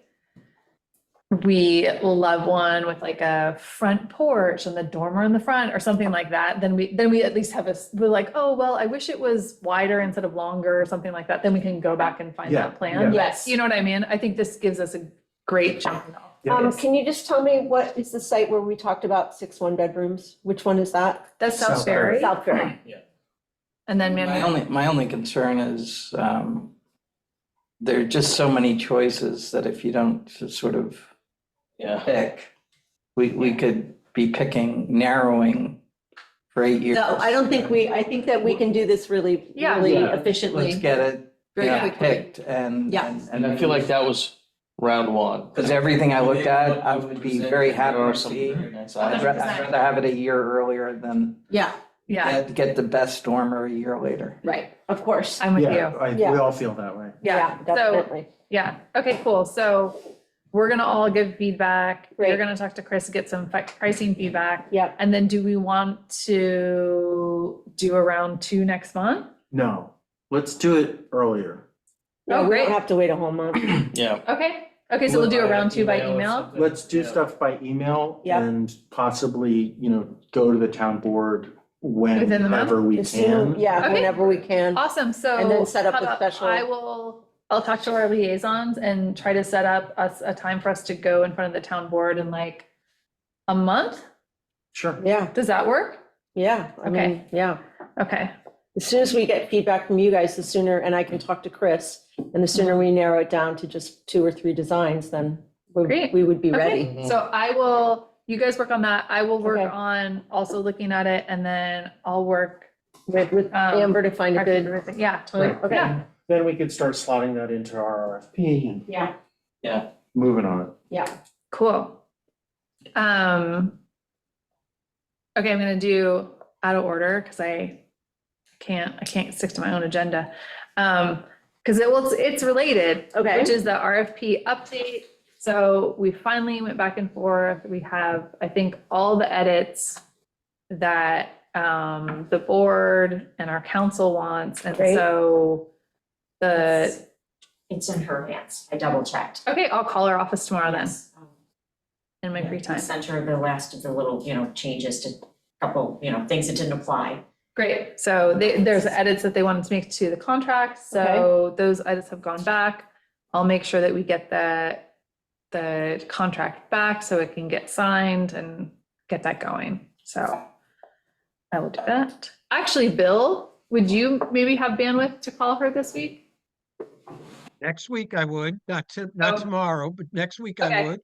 we love one with like a front porch and the dormer in the front or something like that, then we at least we're like, oh, well, I wish it was wider instead of longer or something like that. Then we can go back and find Yeah, that plan. yeah. Yes. You know what I mean? I think this gives us a great jumping off. can you just tell me what is the site where we talked about 6 1-bedrooms? Which one is that? That's South South Ferry. South Ferry. And then My only concern is, there are just so many choices that if you don't sort of Yeah. pick, we could be narrowing for 8 years. No, I don't think I think that we can do this really, Yeah. really Yeah. efficiently. Let's get it Very quickly. picked and. Yeah. And I feel like that was round one. Because everything I looked at, I would be very happy There are to some see. very nice I'd items. rather have it a year earlier than, Yeah, Yeah, Get the best dormer a year later. Right, of course. I'm with Yeah, you. we Yeah. all feel that way. Yeah, so, Definitely. yeah, okay, cool. So we're gonna all give feedback. You're Great. gonna talk to Chris, get some pricing feedback. Yep. And then do we want to do a round 2 next month? No, let's do it earlier. No, Oh, we great. don't have to wait a whole month. Yeah. Okay, so we'll do a round 2 by email. Let's do stuff by email Yeah. and possibly, go to the town board Within the month? whenever we As soon- can. Yeah, Okay. whenever we can. Awesome, so. And then set up how a about special- I'll talk to our liaisons and try to set up a time for us to go in front of the town board in like a month. Sure. Yeah, Does that work? yeah, I Okay. mean, yeah. Okay, As soon as we get feedback from you guys, the sooner, and I can talk to Chris, and the sooner we narrow it down to just 2 or 3 designs, then Great. we would be okay, ready. so you guys work on that. I will work Okay. on also looking at it and then I'll work With Amber to find a good Yeah, time. Okay. yeah, Then we could start slotting that into our RFP and Yeah, moving on it. yeah. cool. Okay, I'm gonna do out of order because I can't stick to my own agenda. Because it's related. Okay. Which is the RFP update. So we finally went back and forth. We have, I think, all the edits that the board and our council wants. And Great. so It's in her hands. I double checked. okay, I'll call our office tomorrow then Yes. in my free time. Sent her the last of the little, changes to a couple, things that didn't apply. Great. So there's edits that they wanted to make to the contract. So those edits have gone back. I'll make sure that we get the contract back so it can get signed and get that going. So I will do that. Actually, Bill, would you maybe have bandwidth to call her this week? Next week I would, not Oh. tomorrow, but next week Okay. I would.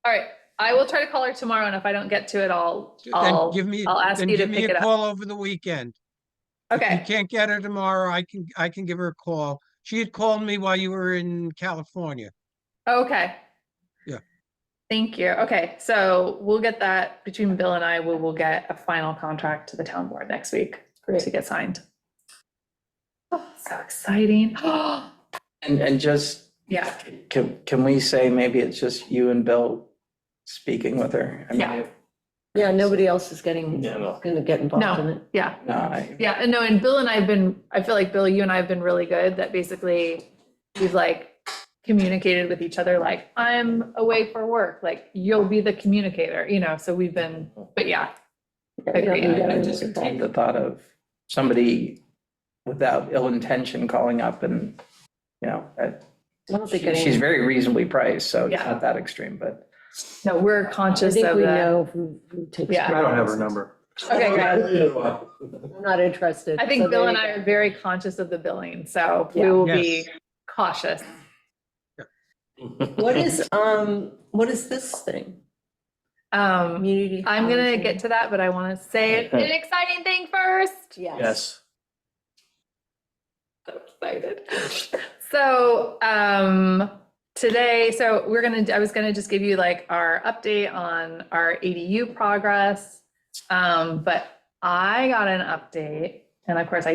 All right. I will try to call her tomorrow. And if I don't get to it, I'll I'll ask you to Give me pick it a up. call over the weekend. If you Okay. can't get her tomorrow, I can give her a call. She had called me while you were in California. Okay. Yeah. Thank you. Okay, so we'll get that between Bill and I, we'll get a final contract to the town board next week to get signed. Oh, so exciting. And just, Yeah, can we say maybe it's just you and Bill speaking with her? I mean, Yeah. Yeah, nobody else is gonna get involved in it. yeah, No, yeah. And no, and Bill and I feel like Bill, you and I have been really good that basically we've like communicated with each other, like, I'm away for work, like you'll be the communicator, so we've been, but yeah. Yeah, we don't Agreed. need to I do just it. hate the thought of somebody without ill intention calling up and, I don't think she's any, very reasonably priced, so it's Yeah. not that extreme, but. No, we're I conscious think of we the, know who takes. Yeah. care I of don't have us. her number. okay, great. I'm not interested. I think so Bill there and you I go. are very conscious of the billing, so we Yeah. will be Yes. cautious. What is this thing? Community. I'm gonna housing? get to that, but I want to say an exciting thing first. Yes. Yes. So excited. So, today, I was gonna just give you like our update on our ADU progress. But I got an update, and of course I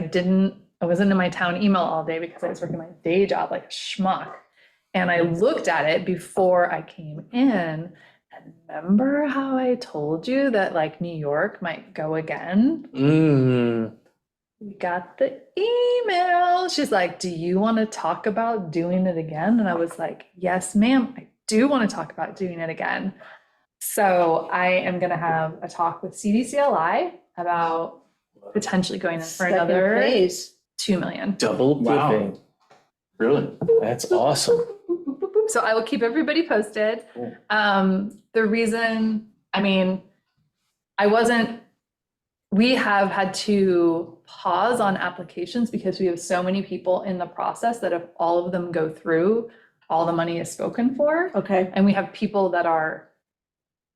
wasn't in my town email all day because I was working my day job like a schmuck. And I looked at it before I came in. And remember how I told you that like New York might go again? We got the email. She's like, do you want to talk about doing it again? And I was like, yes, ma'am, I do want to talk about doing it again. So I am going to have a talk with CDCLI about potentially going in for Second another phase. 2 million. Double Wow. dipping. Really? That's awesome. So I will keep everybody posted. Cool. The reason, we have had to pause on applications because we have so many people in the process that if all of them go through, all the money is spoken for. Okay, And we have people that are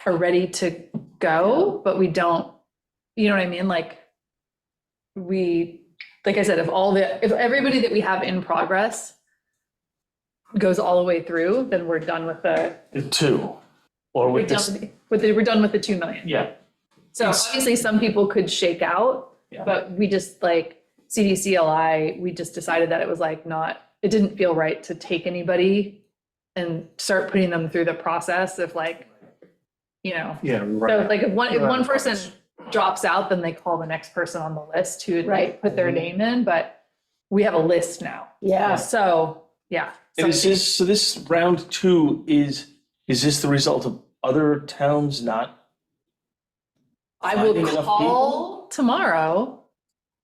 ready to go, but we don't, you know what I mean? Like I said, if everybody that we have in progress goes all the way through, then we're done with the, The two. Or we're with this. done with the 2 million. Yeah. So obviously some people could shake out, Yeah. But we just like CDCLI, we just decided that it was like it didn't feel right to take anybody and start putting them through the process of like, Yeah, so right. like if one Right. person drops out, then they call the next person on the list who would like Right. put their name in, but we have a list now. Yeah. So, yeah. And is this, so this round two is this the result of other towns not? I will finding enough call tomorrow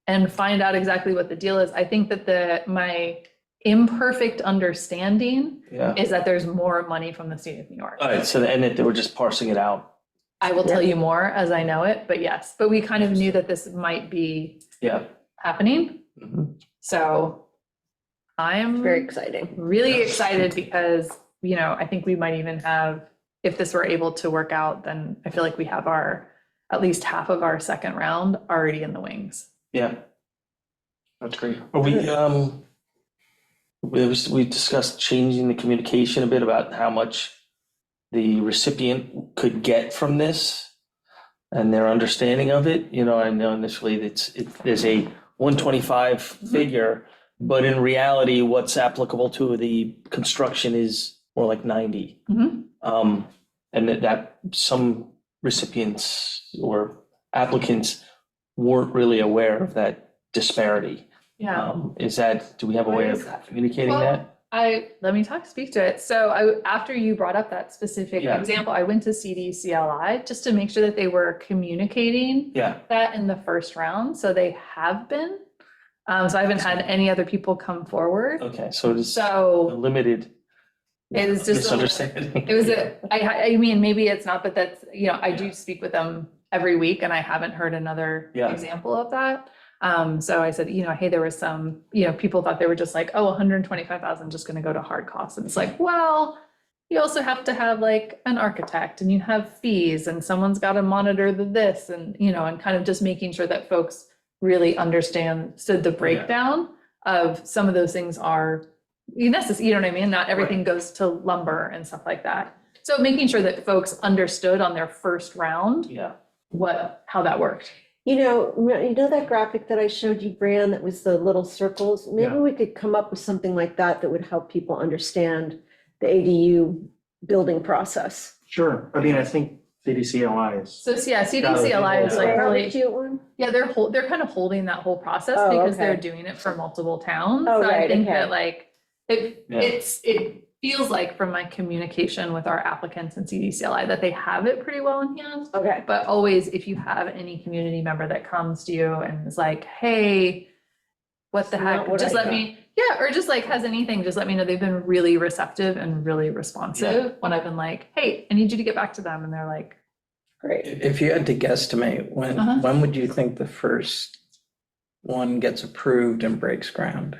and find out exactly what the deal is. I think that my imperfect understanding Yeah. is that there's more money from the state of New York. All right, so and that they were just parsing it out. I will tell you more as I know it, but yes, but we kind of knew that this might be Yeah. happening. Mhm. So I'm Very exciting. really excited because, I think we might even have, if this were able to work out, then I feel like we have at least half of our second round already in the wings. Yeah. That's great. Are we discussed changing the communication a bit about how much the recipient could get from this and their understanding of it. I know initially there's a 125 figure, but in reality, what's applicable to the construction is more like 90. Mhm. And that some recipients or applicants weren't really aware of that disparity. Yeah. Do we have a way What of is that? communicating Well, that? let me speak to it. So after you brought up that specific Yeah. example, I went to CDCLI just to make sure that they were communicating Yeah, that in the first round. So they have been. So I haven't had any other people come forward. okay, so it is a So limited it is just, misunderstanding. it was I mean, maybe it's not, but that's, I do speak with them every week and I haven't heard another Yeah. example of that. So I said, hey, there was some, people thought they were just like, 125,000 just gonna go to hard costs. And it's like, well, you also have to have like an architect and you have fees and someone's got to monitor this and, and kind of just making sure that folks really understood the breakdown of some of those things are necessary, you know what I mean? Not everything goes to lumber and stuff like that. So making sure that folks understood on their first round Yeah, how that worked. You know that graphic that I showed you, Bran, that was the little circles? Maybe Yeah. we could come up with something like that that would help people understand the ADU building process. Sure. I mean, I think CDCLI is. So yeah, CDCLI is like They have a really, cute one? yeah, they're kind of holding that whole process Oh, because okay. they're doing it for multiple towns. Oh, So I right, think okay. that like, Yeah. it feels like from my communication with our applicants and CDCLI that they have it pretty well in hand. Okay. But always, if you have any community member that comes to you and is like, hey, what the It's not heck, what just I let me, yeah, or just like has anything, just let me know. They've been really receptive and really responsive when I've been like, hey, I need you to get back to them. And they're like, Great. If you had to guesstimate, Uh-huh. when would you think the first one gets approved and breaks ground?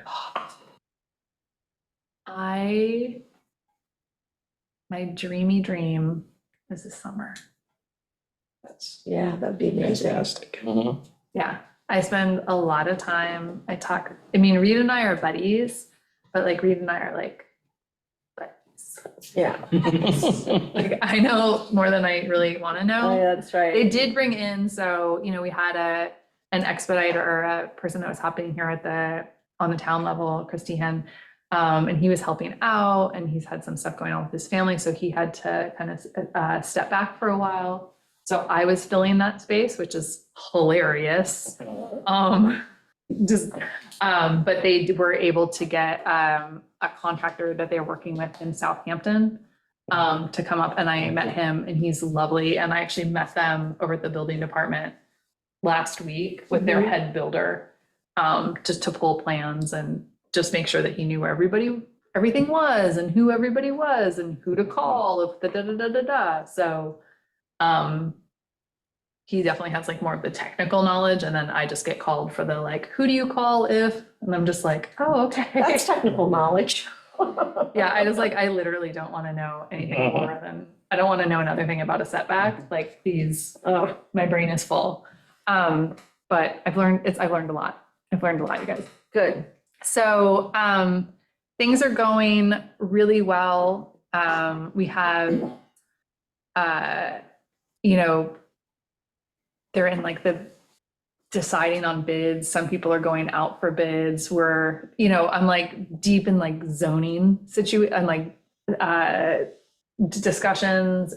my dreamy dream is this summer. That's Yeah, that'd be amazing. fantastic. Mhm. Yeah, I spend a lot of time, Reed and I are buddies, but like Reed and I are like buddies. Yeah. Like I know more than I really want to Oh, know. yeah, that's right. They did bring in, so, we had an expediter or a person that was helping here on the town level, Christy Hen. And he was helping out and he's had some stuff going on with his family. So he had to kind of step back for a while. So I was filling that space, which is hilarious. But they were able to get a contractor that they're working with in Southampton to come up, and I met him and he's lovely. And I actually met them over at the building department last week with their head builder, just to pull plans and just make sure that he knew where everything was and who everybody was and who to call if the da-da-da-da-da. So he definitely has like more of the technical knowledge, and then I just get called for the like, who do you call if, and I'm just like, oh, okay. That's technical knowledge. Yeah, I literally don't want to know anything more than, I don't want to know another thing about a setback, like Oh, my brain is full. But I've learned a lot. I've learned a lot, you guys. good. So things are going really well. We have, they're in like the deciding on bids. Some people are going out for bids. We're, you know, I'm like deep in like zoning and like discussions.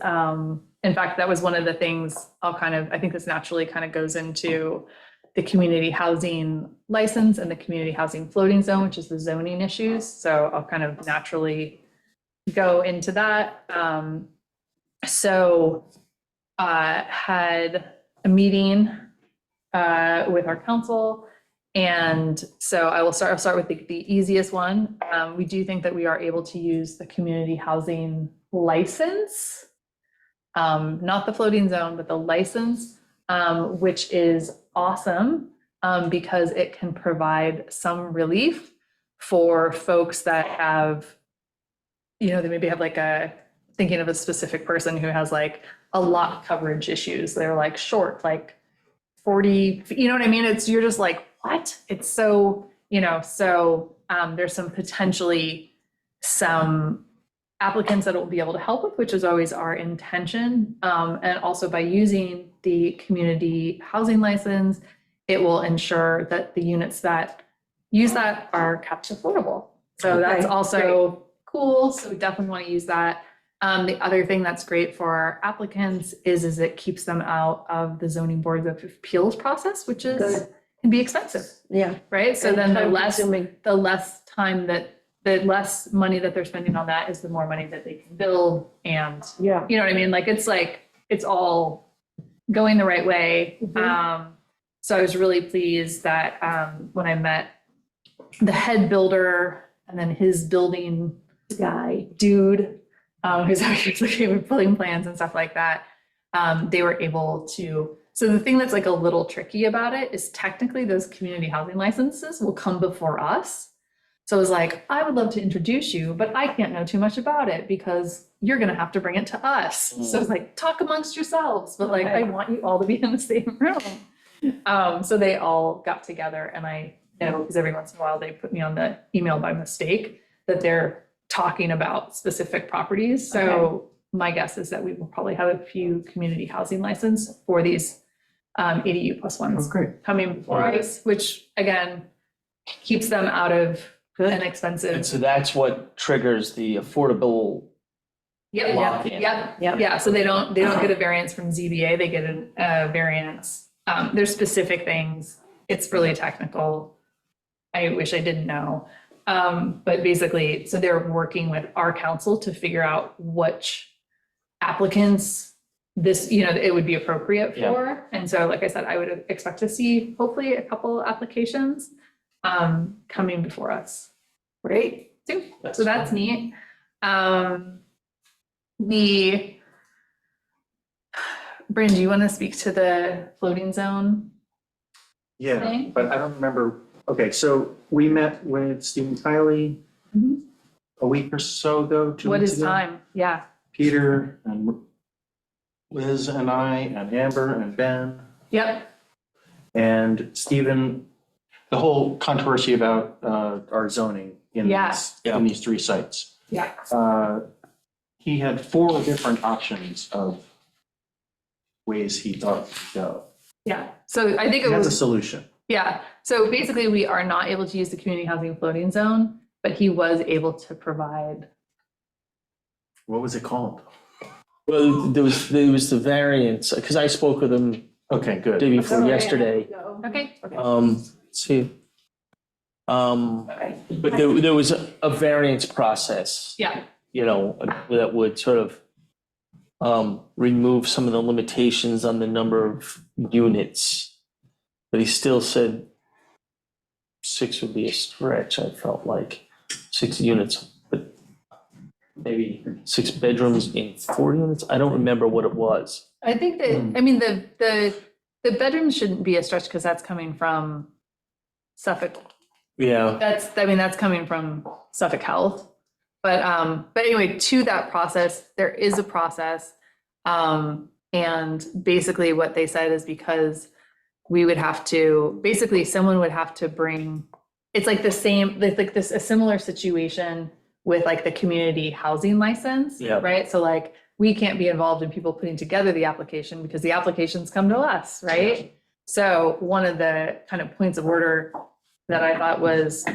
In fact, that was one of the things I think this naturally kind of goes into the community housing license and the community housing floating zone, which is the zoning issues. So I'll kind of naturally go into that. Had a meeting with our council. And so I'll start with the easiest one. We do think that we are able to use the community housing license, not the floating zone, but the license, which is awesome because it can provide some relief for folks that have, you know, they maybe have like thinking of a specific person who has like a lot coverage issues. They're like short, like 40, you know what I mean? You're just like, what? It's so, you know, so there's potentially some applicants that it will be able to help with, which is always our intention. And also by using the community housing license, it will ensure that the units that use that are kept affordable. So that's Okay, also cool. So we definitely want to use that. The other thing that's great for our applicants is it keeps them out of the zoning board of appeals process, which Good. can be expensive, Yeah. right? So And then the time-consuming. less money that they're spending on that is the more money that they can build. And Yeah. you know what I mean? Like, it's all going the right way. So I was really pleased that when I met the head builder and then his building guy, dude, who's out here looking at building plans and stuff like that, they were able to. So the thing that's like a little tricky about it is technically those community housing licenses will come before us. So I was like, I would love to introduce you, but I can't know too much about it because you're going to have to bring it to us. So it's like, talk amongst yourselves, but like, I want you all to be in the same room. So they all got together, and I know because every once in a while they put me on the email by mistake that they're talking about specific properties. So my guess is that we will probably have a few community housing license for these ADU plus ones coming before us, which again, keeps them out of an And expensive. so that's what triggers the affordable. Lock-in. Yeah, so they don't get a variance from ZBA, they get a variance. There's specific things, it's really technical. I wish I didn't know. But basically, so they're working with our council to figure out which applicants this, you know, it would be appropriate Yeah. for. And so, like I said, I would expect to see hopefully a couple applications coming before us. Great. Too. So that's neat. Bryn, do you want to speak to the floating zone? Yeah, Okay. but I don't remember. Okay, so we met with Stephen Kiley Mhm. a week or so ago, 2 What weeks is ago. time? Yeah. Peter and Liz and I and Amber and Ben Yep. and Stephen, the whole controversy about our zoning in Yeah. these three sites. Yeah. He had 4 different options of ways he thought to go. Yeah. So I think He it has a was, solution. yeah. So basically we are not able to use the community housing floating zone, but he was able to provide. What was it called? Well, there was the variance, because I spoke with him Okay, day good. before yesterday. Okay. Let's see. But there was a variance process, Yeah. you know, that would sort of remove some of the limitations on the number of units. But he still said 6 would be a stretch, I felt like, 6 units, but maybe 6 bedrooms in 4 units. I don't remember what it was. I think that, I mean, the bedrooms shouldn't be a stretch because that's coming from Suffolk. Yeah. That's coming from Suffolk Health. But anyway, to that process, there is a process. And basically what they said is because we would have to, basically someone would have to bring, it's like the same, like this, a similar situation with like the community housing license, Yeah. right? So like, we can't be involved in people putting together the application because the applications come to us, right? So one of the kind of points of order that I thought was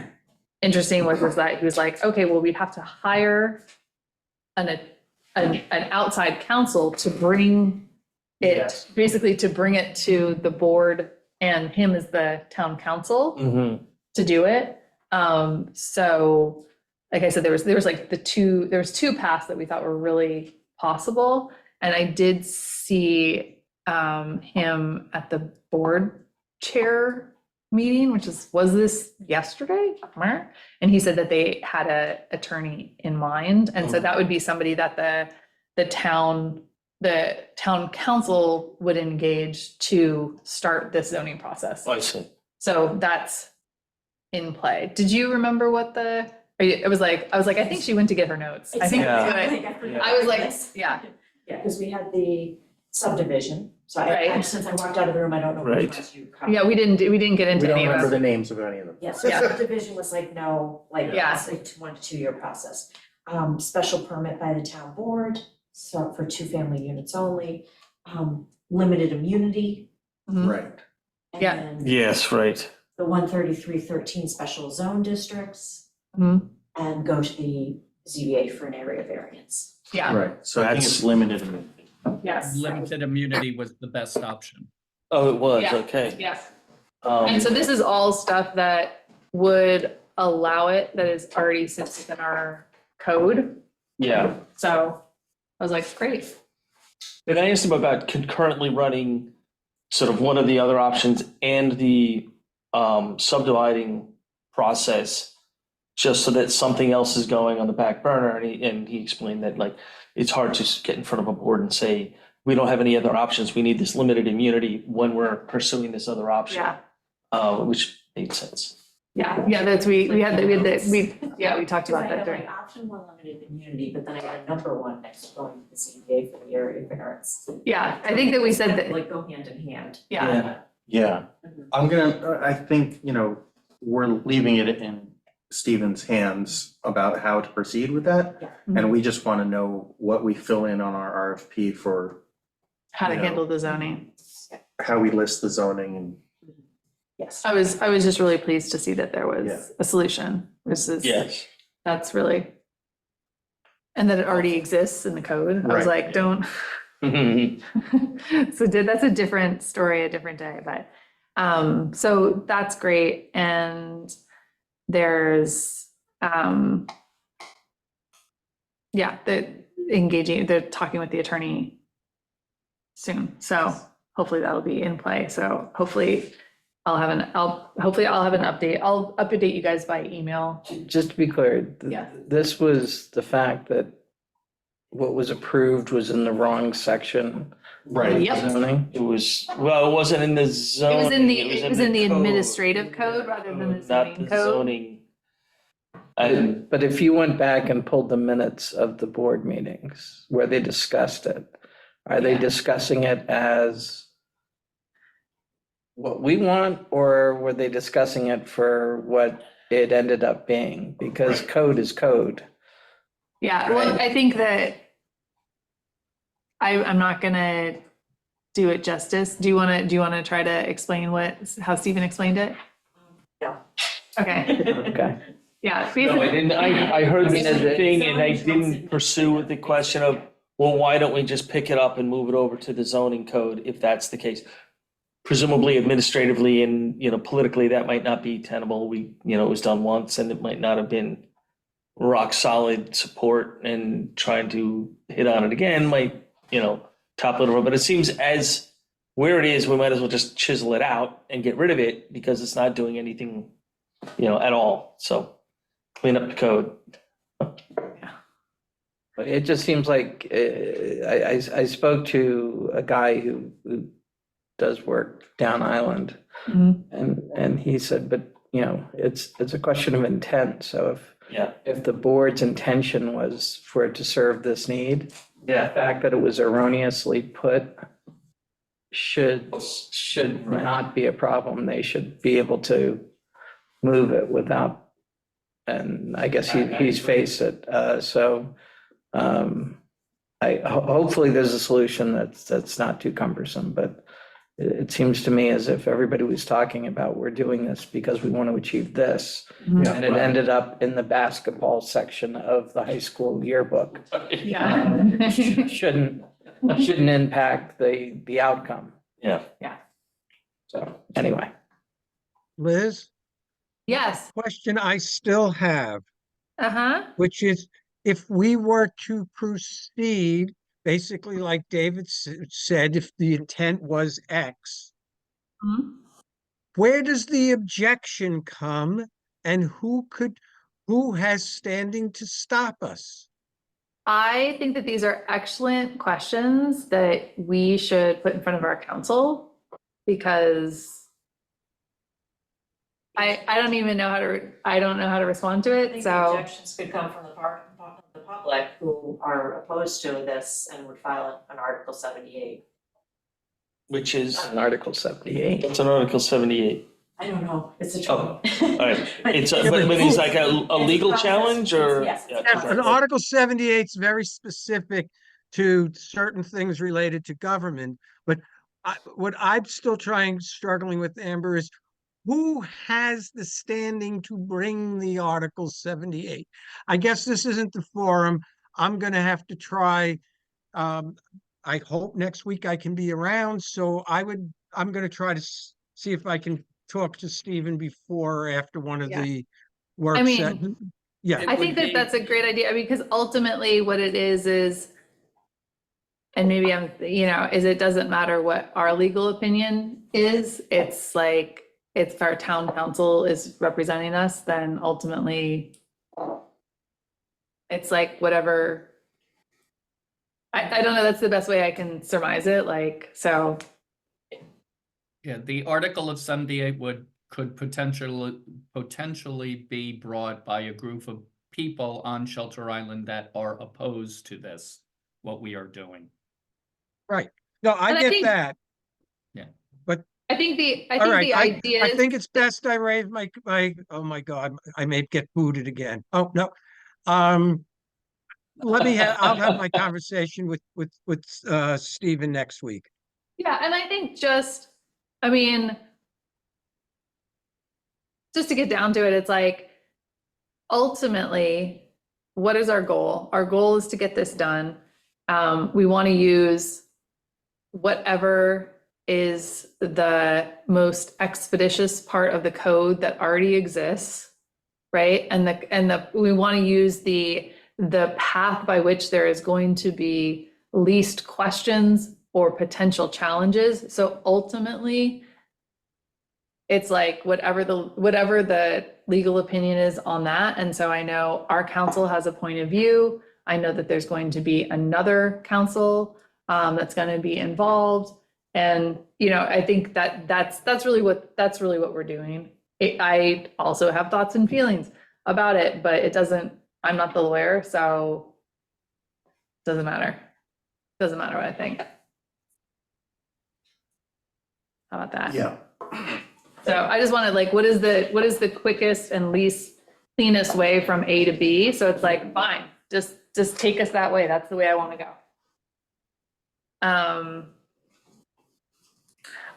interesting was that he was like, okay, well, we'd have to hire an outside counsel to bring it, Yes. basically to bring it to the board and him as the town council Mhm. to do it. So like I said, there was like there was two paths that we thought were really possible. And I did see him at the board chair meeting, which was this yesterday? And he said that they had a attorney in mind. And so that would be somebody that the town council would engage to start this zoning process. I see. So that's in play. Did you remember what I was like, I think she went to get her notes. I think, Exactly. I was like, yeah. Yeah, because we had the subdivision, so Right. since I walked out of the room, I don't know which Right. ones you covered. Yeah, we didn't get We into don't any of remember the them. names of any of them. Yeah, so Yeah. subdivision was like, no, like, Yeah. it's like 1 to 2 year process. Special permit by the town board, so for 2-family units only, limited immunity. Mhm. Right. And Yeah. then Yes, right. the 133-13 special zone districts, Mhm. and go to the ZBA for an area variance. Yeah, Right, so I think That's- it's limited. yes, Limited immunity was the best option. Oh, it was, Yeah. okay. yes. Um, And so this is all stuff that would allow it, that is already sits within our code. yeah. So I was like, great. And I asked him about concurrently running sort of one of the other options and the subdividing process, just so that something else is going on the back burner. And he explained that, like, it's hard to get in front of a board and say, we don't have any other options. We need this limited immunity when we're pursuing this other option. Yeah, Which made sense. yeah, that's, we talked about I that had during. like option 1 limited immunity, but then I had a number 1 next to going to the ZBA for the area variance. Yeah, I think that we said that, Like go hand in hand. yeah, Yeah, Mhm. I think, we're leaving it in Stephen's hands about how to proceed with that. Yeah. And we just want to know what we fill in on our RFP for how to you know. handle the zoning. how we list the zoning and. Yes. I was just really pleased to see that there Yeah. was a solution. This is, Yes. that's really, and that it already exists in the code. I was Right. like, don't. So that's a different story, a different day, but, so that's great. And there's, they're talking with the attorney soon. So hopefully that'll be in play. So hopefully I'll have an update. I'll update you guys by email. Just to be clear, Yeah. this was the fact that what was approved was in the wrong section. Right. Yep. Zoning. It wasn't in the zoning. It was in the code. administrative code rather than the Not zoning the code. zoning. And But if you went back and pulled the minutes of the board meetings where they discussed it, are they Yeah. discussing it as what we want, or were they discussing it for what it ended up being? Because code is code. Yeah, well, I think that I'm not gonna do it justice. Do you wanna try to explain how Stephen explained it? No. Okay, Okay. yeah. no, I didn't, I heard the I mean, same it- thing and I didn't pursue the question of, well, why don't we just pick it up and move it over to the zoning code if that's the case? Presumably administratively and, politically, that might not be tenable. It was done once and it might not have been rock solid support, and trying to hit on it again might, topple it over. But it seems as where it is, we might as well just chisel it out and get rid of it because it's not doing anything, at all. So clean up the code. But it just seems like, I spoke to a guy who does work down Island. Mhm. And he said, but, it's a question of intent. So Yeah. if the board's intention was for it to serve this need, the Yeah. fact that it was erroneously put should not be a problem. They should be able to move it without, and I guess he's faced it. Hopefully there's a solution that's not too cumbersome, but it seems to me as if everybody was talking about, we're doing this because we want to achieve this. Yeah. And it ended up in the basketball section of the high school yearbook. Yeah. Shouldn't impact the outcome. Yeah. So anyway, Liz, Yes, question I still have, uh-huh. which is if we were to proceed, basically like David said, if the intent was X, Mhm. where does the objection come and who has standing to stop us? I think that these are excellent questions that we should put in front of our council because I don't even know I don't know how to respond to I it, think the so. objections could come from the public who are opposed to this and would file an Article 78. Which is, in Article 78. it's an Article 78. I don't know, it's a Oh, trouble. All right, it's, but it's like a legal process. challenge or? Yes. Yeah, Yeah, and Article 78 is very specific to certain things related to government, but what I'm still struggling with, Amber, is who has the standing to bring the Article 78? I guess this isn't the forum. I'm gonna have to try, I hope next week I can be around, so I'm gonna try to see if I can talk to Stephen before or after one of Yeah. the work mean, sessions. Yeah. I think that that's a great idea, because ultimately what it is, and maybe is it doesn't matter what our legal opinion is, it's like, if our town council is representing us, then ultimately it's like whatever. I don't know, that's the best way I can surmise it, like, so. Yeah, the Article of 78 could potentially be brought by a group of people on Shelter Island that are opposed to this, what we are doing. Right. No, I And I get think- that. I think the All right, idea I is, think it's best I raise my, oh my God, I may get booted again. Oh, no. I'll have my conversation with Stephen next week. yeah, and I think just to get down to it, it's like, ultimately, what is our goal? Our goal is to get this done. We want to use whatever is the most expeditious part of the code that already exists, right? And we want to use the path by which there is going to be least questions or potential challenges. So ultimately, it's like whatever the legal opinion is on that. And so I know our council has a point of view. I know that there's going to be another council that's going to be involved. And, I think that's really what we're doing. I also have thoughts and feelings about it, but I'm not the lawyer, so it doesn't matter. Doesn't matter what I think. How about that? Yeah. So I just wanted, like, what is the quickest and least cleanest way from A to B? So it's like, fine, just take us that way. That's the way I want to go.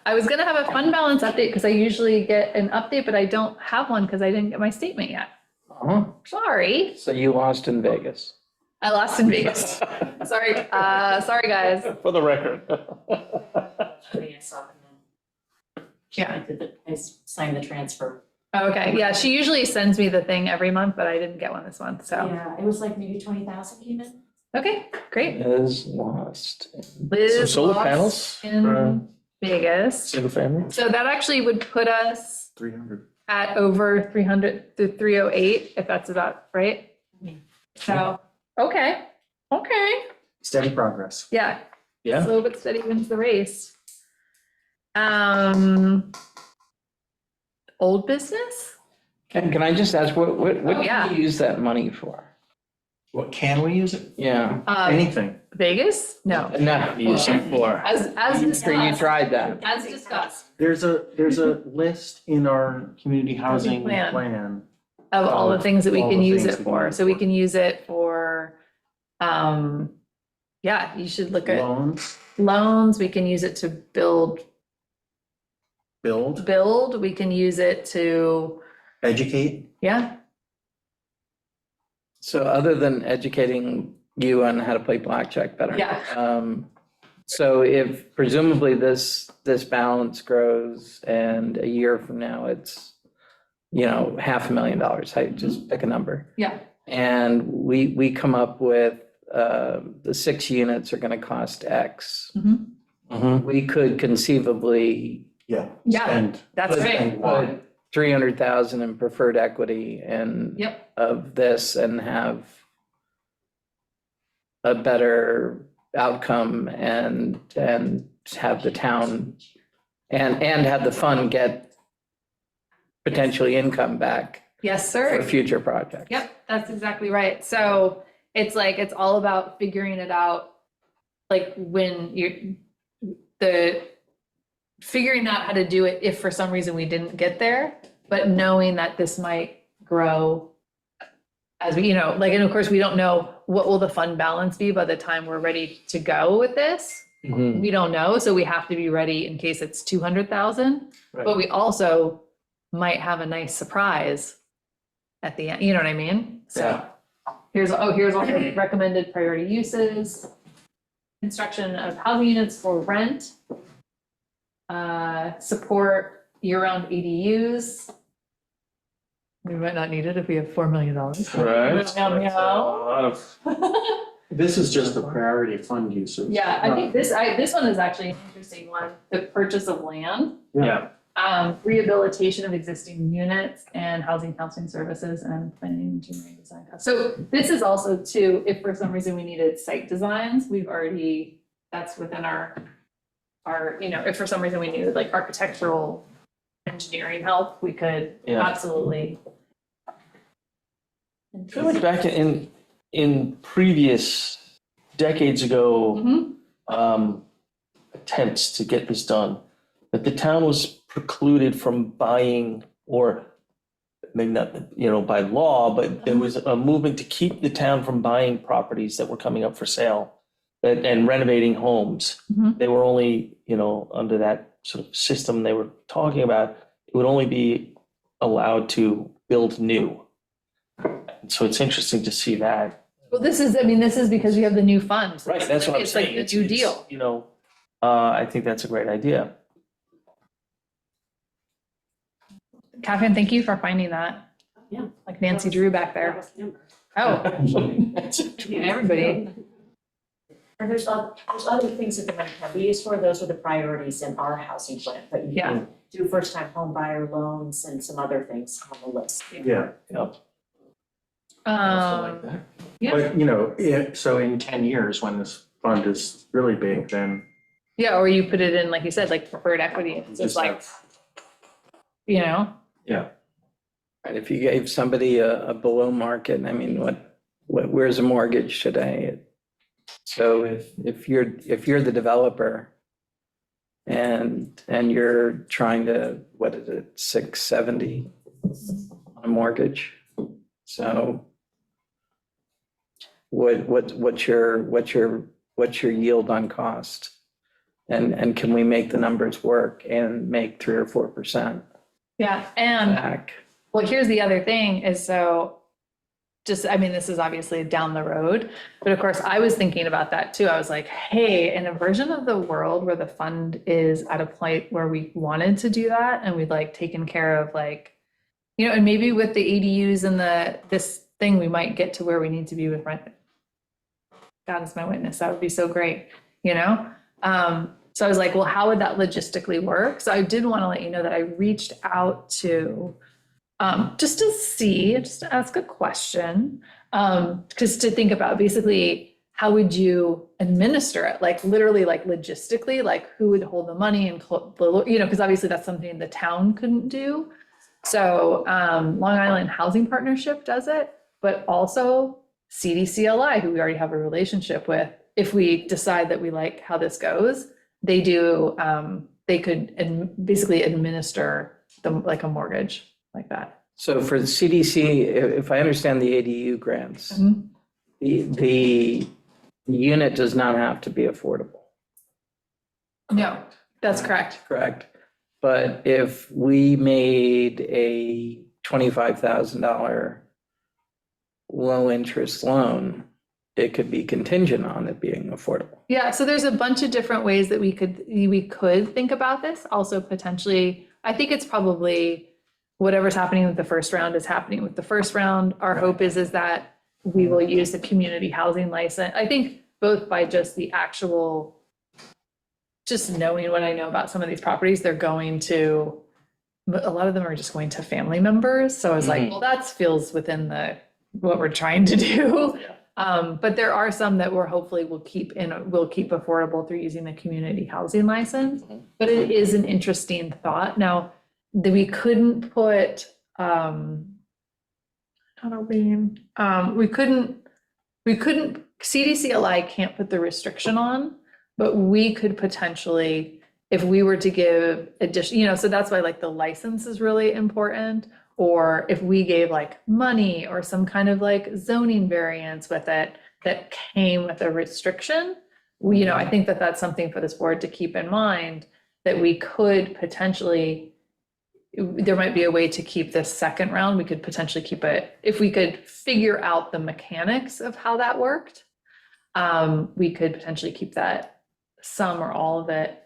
I was gonna have a fund balance update because I usually get an update, but I don't have one because I didn't get my statement yet. Oh, Sorry, so you lost in Vegas. I lost in Vegas. Sorry, sorry, guys. For the record. I saw them. Yeah. I signed the transfer. Okay, yeah, she usually sends me the thing every month, but I didn't get one this month, so, Yeah, it was like maybe 20,000 came in. okay, great. Is lost. Liz So solar lost panels in Vegas. Single family? So that actually would put us 300. at over 300 to 308, if that's about right. So, okay, Steady progress. yeah, Yeah. slow but steady wins the race. Old business? Can I just ask, what Yeah. do you use that money for? What can we use it? Yeah. Anything. Vegas? No, No, use it for. as I'm sure you discussed, tried that. as discussed, There's a list in our community housing plan. plan. of all the things that we All can the use things it we can for. use So we for. can use it for, yeah, you should look at Loans. loans. We can use it to build build, we can use it to, educate? yeah. So other than educating you on how to play blackjack better. Yeah. So if presumably this balance grows and a year from now, it's, $500,000, I just pick a number. Yeah. And we come up with, the 6 units are gonna cost X. Mhm. We could conceivably Yeah. Yeah, Spend- that's right. spend one. put 300,000 in preferred equity and Yep. of this and have a better outcome and have the town and have the fund get potentially income back Yes, for sir. future projects. Yep, that's exactly right. So it's like, it's all about figuring it out. Like when figuring out how to do it if for some reason we didn't get there, but knowing that this might grow as we, and of course, we don't know what will the fund balance be by the time we're ready to go with this. Mhm. We don't know, so we have to be ready in case it's 200,000. But Right. we also might have a nice surprise at the end, you know what I mean? So here's all the recommended priority uses. Construction of housing units for rent. Support year-round ADUs. We might not need it if we have $4 million. Right. Meow, meow. That's a lot of- This is just the priority fund uses. Yeah, I think this one is actually an interesting one, the purchase of land. Yeah. Rehabilitation of existing units and housing counseling services and planning engineering design costs. So this is also too, if for some reason we needed site designs, that's within our, if for some reason we needed like architectural engineering help, we could Yeah. absolutely. I feel like back in previous decades ago, Mhm. attempts to get this done, that the town was precluded from buying, or maybe not, by law, but there was a movement to keep the town from buying properties that were coming up for sale and renovating homes. Mhm. They were only, under that sort of system they were talking about, it would only be allowed to build new. And so it's interesting to see that. Well, this is because we have the new funds. Right, that's what I'm It's like saying. the New Deal. I think that's a great idea. Catherine, thank you for finding that. Yeah. Like Nancy Drew back there. Oh, everybody. And there's other things that the money can be used for, those are the priorities in our housing plan, but you Yeah. can do first-time home buyer loans and some other things on the list. Yeah. Yeah. But, so in 10 years, when this fund is really big, then Yeah, or you put it in, like you said, like preferred equity. It's just like, yeah. Right, if you gave somebody a below market, I mean, where's a mortgage today? So if you're the developer and you're trying to, what is it, 670 on a mortgage? So what's your yield on cost? And can we make the numbers work and make 3 or 4% yeah. And back? well, here's the other thing is this is obviously down the road, but of course I was thinking about that too. I was like, hey, in a version of the world where the fund is at a point where we wanted to do that and we'd like taken care of like, and maybe with the ADUs and this thing, we might get to where we need to be with rent. God is my witness. That would be so great, So I was like, well, how would that logistically work? So I did want to let you know that I reached out to just to ask a question, because to think about basically how would you administer it? Like literally, like logistically, like who would hold the money and, because obviously that's something the town couldn't do. So Long Island Housing Partnership does it, but also CDCLI, who we already have a relationship with. If we decide that we like how this goes, they do, they could basically administer like a mortgage like that. So for the CDC, if I understand the ADU grants, Mhm. the unit does not have to be affordable, No, that's correct. correct? But if we made a $25,000 low interest loan, it could be contingent on it being affordable. Yeah, so there's a bunch of different ways that we could think about this. Also potentially, I think it's probably whatever's happening with the first round is happening with the first round. Our hope is that we will use the community housing license. I think both by just the actual, just knowing what I know about some of these properties, they're going to, a lot of them are just going to family members. So I was like, well, that feels within what we're trying to do. But there are some that we're hopefully will keep affordable through using the community housing license. But it is an interesting thought. Now, that we couldn't put, we couldn't, CDCLI can't put the restriction on, but we could potentially, if we were to give addition, so that's why like the license is really important. Or if we gave like money or some kind of like zoning variance with it that came with a restriction, I think that that's something for this board to keep in mind, that we could potentially, there might be a way to keep this second round. We could potentially keep it, if we could figure out the mechanics of how that worked, we could potentially keep that some or all of it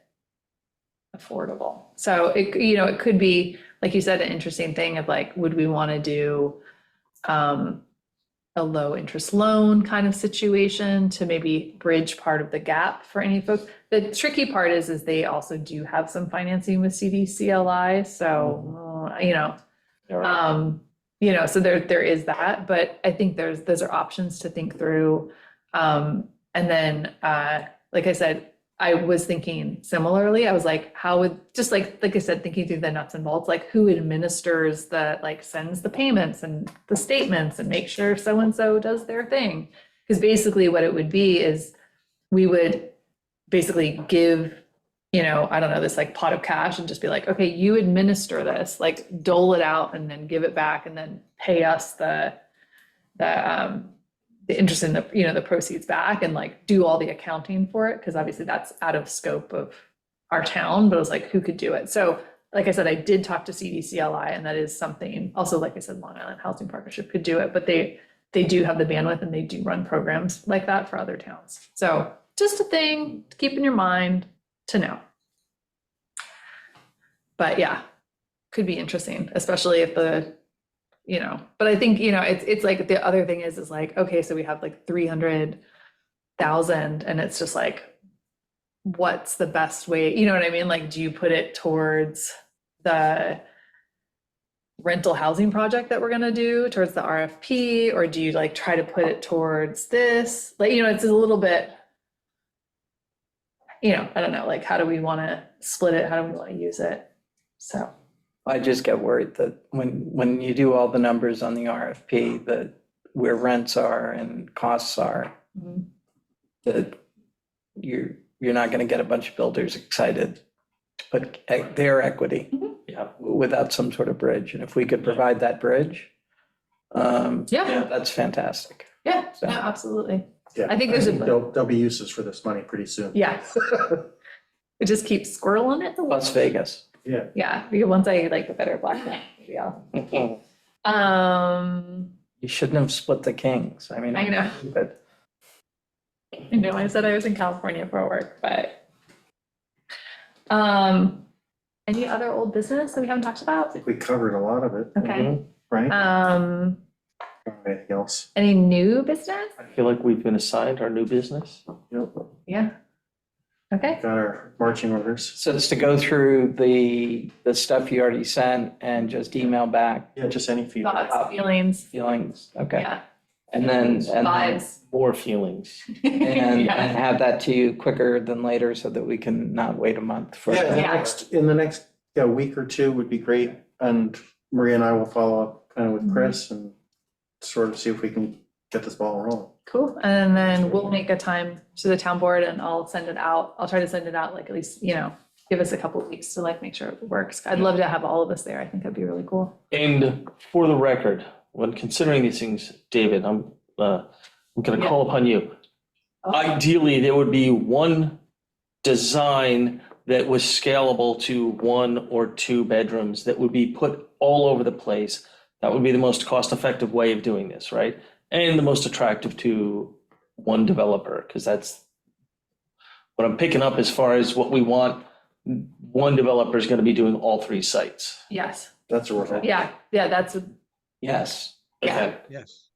affordable. So it could be, like you said, an interesting thing of like, would we want to do a low interest loan kind of situation to maybe bridge part of the gap for any folks? The tricky part is they also do have some financing with CDCLI. So, so there is that, but I think those are options to think through. And then, like I said, I was thinking similarly. I was like, how would, just like I said, thinking through the nuts and bolts, like who administers sends the payments and the statements and make sure so-and-so does their thing. Because basically what it would be is we would basically give, I don't know, this like pot of cash and just be like, okay, you administer this, like dole it out and then give it back and then pay us the interest in the proceeds back and like do all the accounting for it. Cause obviously that's out of scope of our town, but it was like, who could do it? So like I said, I did talk to CDCLI and that is something also, like I said, Long Island Housing Partnership could do it, but they do have the bandwidth and they do run programs like that for other towns. So just a thing to keep in your mind to know. But yeah, could be interesting, especially if but I think, it's like the other thing is like, okay, so we have like 300,000 and it's just like, what's the best way? You know what I mean? Like, do you put it towards the rental housing project that we're going to do, towards the RFP, or do you like try to put it towards this? Like, it's a little bit, I don't know, like, how do we want to split it? How do we want to use it? So. I just get worried that when you do all the numbers on the RFP, that where rents are and costs are, that you're not going to get a bunch of builders excited to put their equity without some sort of bridge. And if we could provide that bridge, that's fantastic. Yeah, So- no, absolutely. Yeah, I think there's there'll be uses for this money pretty soon. Yeah. We just keep squirreling it. Las Vegas. Yeah. Yeah, because once I like a better black man, maybe I'll. You shouldn't have split the kings. I mean. I know. But I know, I said I was in California for work, but. Any other old business that we haven't talked I about? think we covered a lot of it, Okay. right? Anything else? Any new business? I feel like we've been assigned our new business. Yep. Yeah. Okay. Got our marching orders. so it's to go through the stuff you already sent and just email back Yeah, just any feedback. Thoughts, feelings, feelings. Okay. yeah, And then vibes. More feelings. and Yeah. have that to you quicker than later so that we can not wait a month for. Yeah, Yeah. in the next week or two would be great. And Maria and I will follow up kind of with Chris and sort of see if we can get this ball rolling. Cool, and then we'll make a time to the town board and I'll send it out. I'll try to send it out like at least, give us a couple of weeks to like make sure it works. I'd love to have all of us there. I think that'd be really cool. And for the record, when considering these things, David, I'm going to call upon you. Ideally, there would be one design that was scalable to 1 or 2 bedrooms that would be put all over the place. That would be the most cost-effective way of doing this, right? And the most attractive to one developer, because that's what I'm picking up as far as what we want. One developer is going to be doing all 3 sites. Yes, That's a result. yeah, that's, Yes, Yeah. Okay. Yes.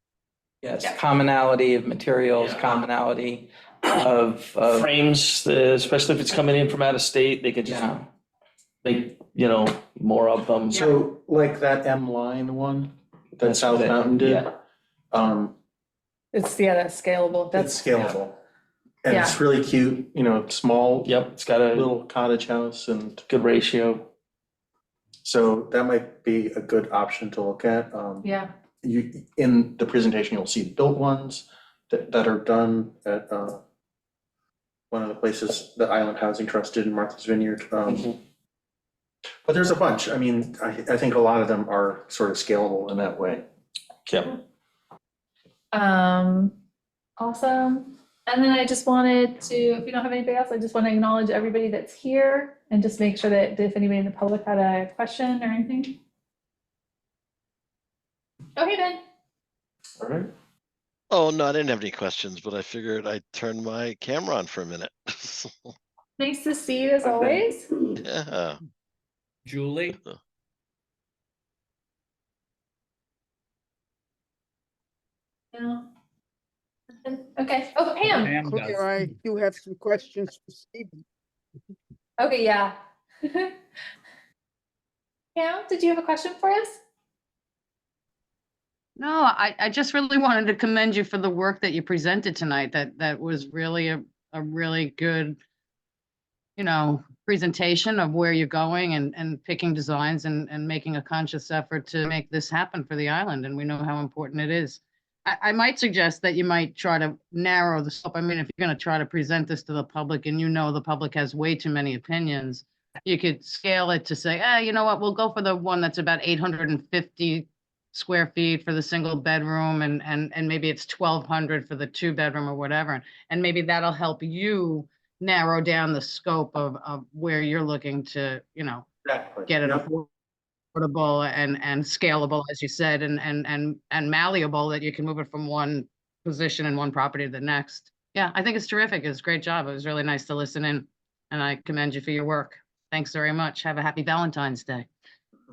yes, Yeah. commonality of materials, Yeah. commonality of, Frames, especially if it's coming in from out of state, they can just yeah. make, more of them. So like that M line one that That's South what it- Mountain did, yeah. it's, that's scalable. it's That's, scalable. And it's really cute, small Yep, it's got a little cottage house, and good ratio. so that might be a good option to look at. yeah, You, in the presentation, you'll see built ones that are done at one of the places that Island Housing Trust did in Martha's Vineyard. Mhm. But there's a bunch. I mean, I think a lot of them are sort of scalable in that way. Yep. awesome. And then I just wanted to, if you don't have anything else, I just want to acknowledge everybody that's here and just make sure that if anybody in the public had a question or anything. Okay, Ben. All right. Oh, no, I didn't have any questions, but I figured I'd turn my camera on for a minute. Nice to see you as always. Yeah, Julie? No. Okay, oh, Pam. Pam does. Claire, I do have some questions for Stephen. Okay, yeah. Pam, did you have a question for us? No, I just really wanted to commend you for the work that you presented tonight. That was really a really good, presentation of where you're going and picking designs and making a conscious effort to make this happen for the island. And we know how important it is. I might suggest that you might try to narrow the scope. I mean, if you're going to try to present this to the public and the public has way too many opinions, you could scale it to say, you know what, we'll go for the one that's about 850 square feet for the single bedroom and maybe it's 1,200 for the 2-bedroom or whatever. And maybe that'll help you narrow down the scope of where you're looking to, Exactly. get it Yep. affordable and scalable, as you said, and malleable, that you can move it from one position in one property to the next. Yeah, I think it's terrific. It's a great job. It was really nice to listen in, and I commend you for your work. Thanks very much. Have a happy Valentine's Day.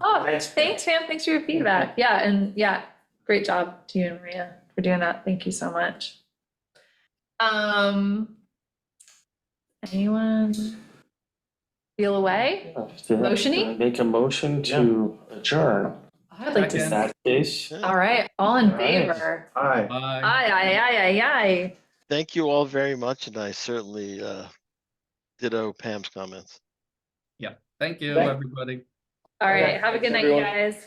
Oh, thanks, Pam. Thanks for your feedback. Yeah, and yeah, great job to you and Maria for doing that. Thank you so much. Anyone feel away? Motioning? Make a motion to adjourn. I'd like In to. that case. All right, all in All right. favor? Hi. Bye. Aye. thank you all very much, and I certainly ditto Pam's comments. Thank you, Thank- everybody. All right, Okay, have a good thanks, night, you everyone. guys.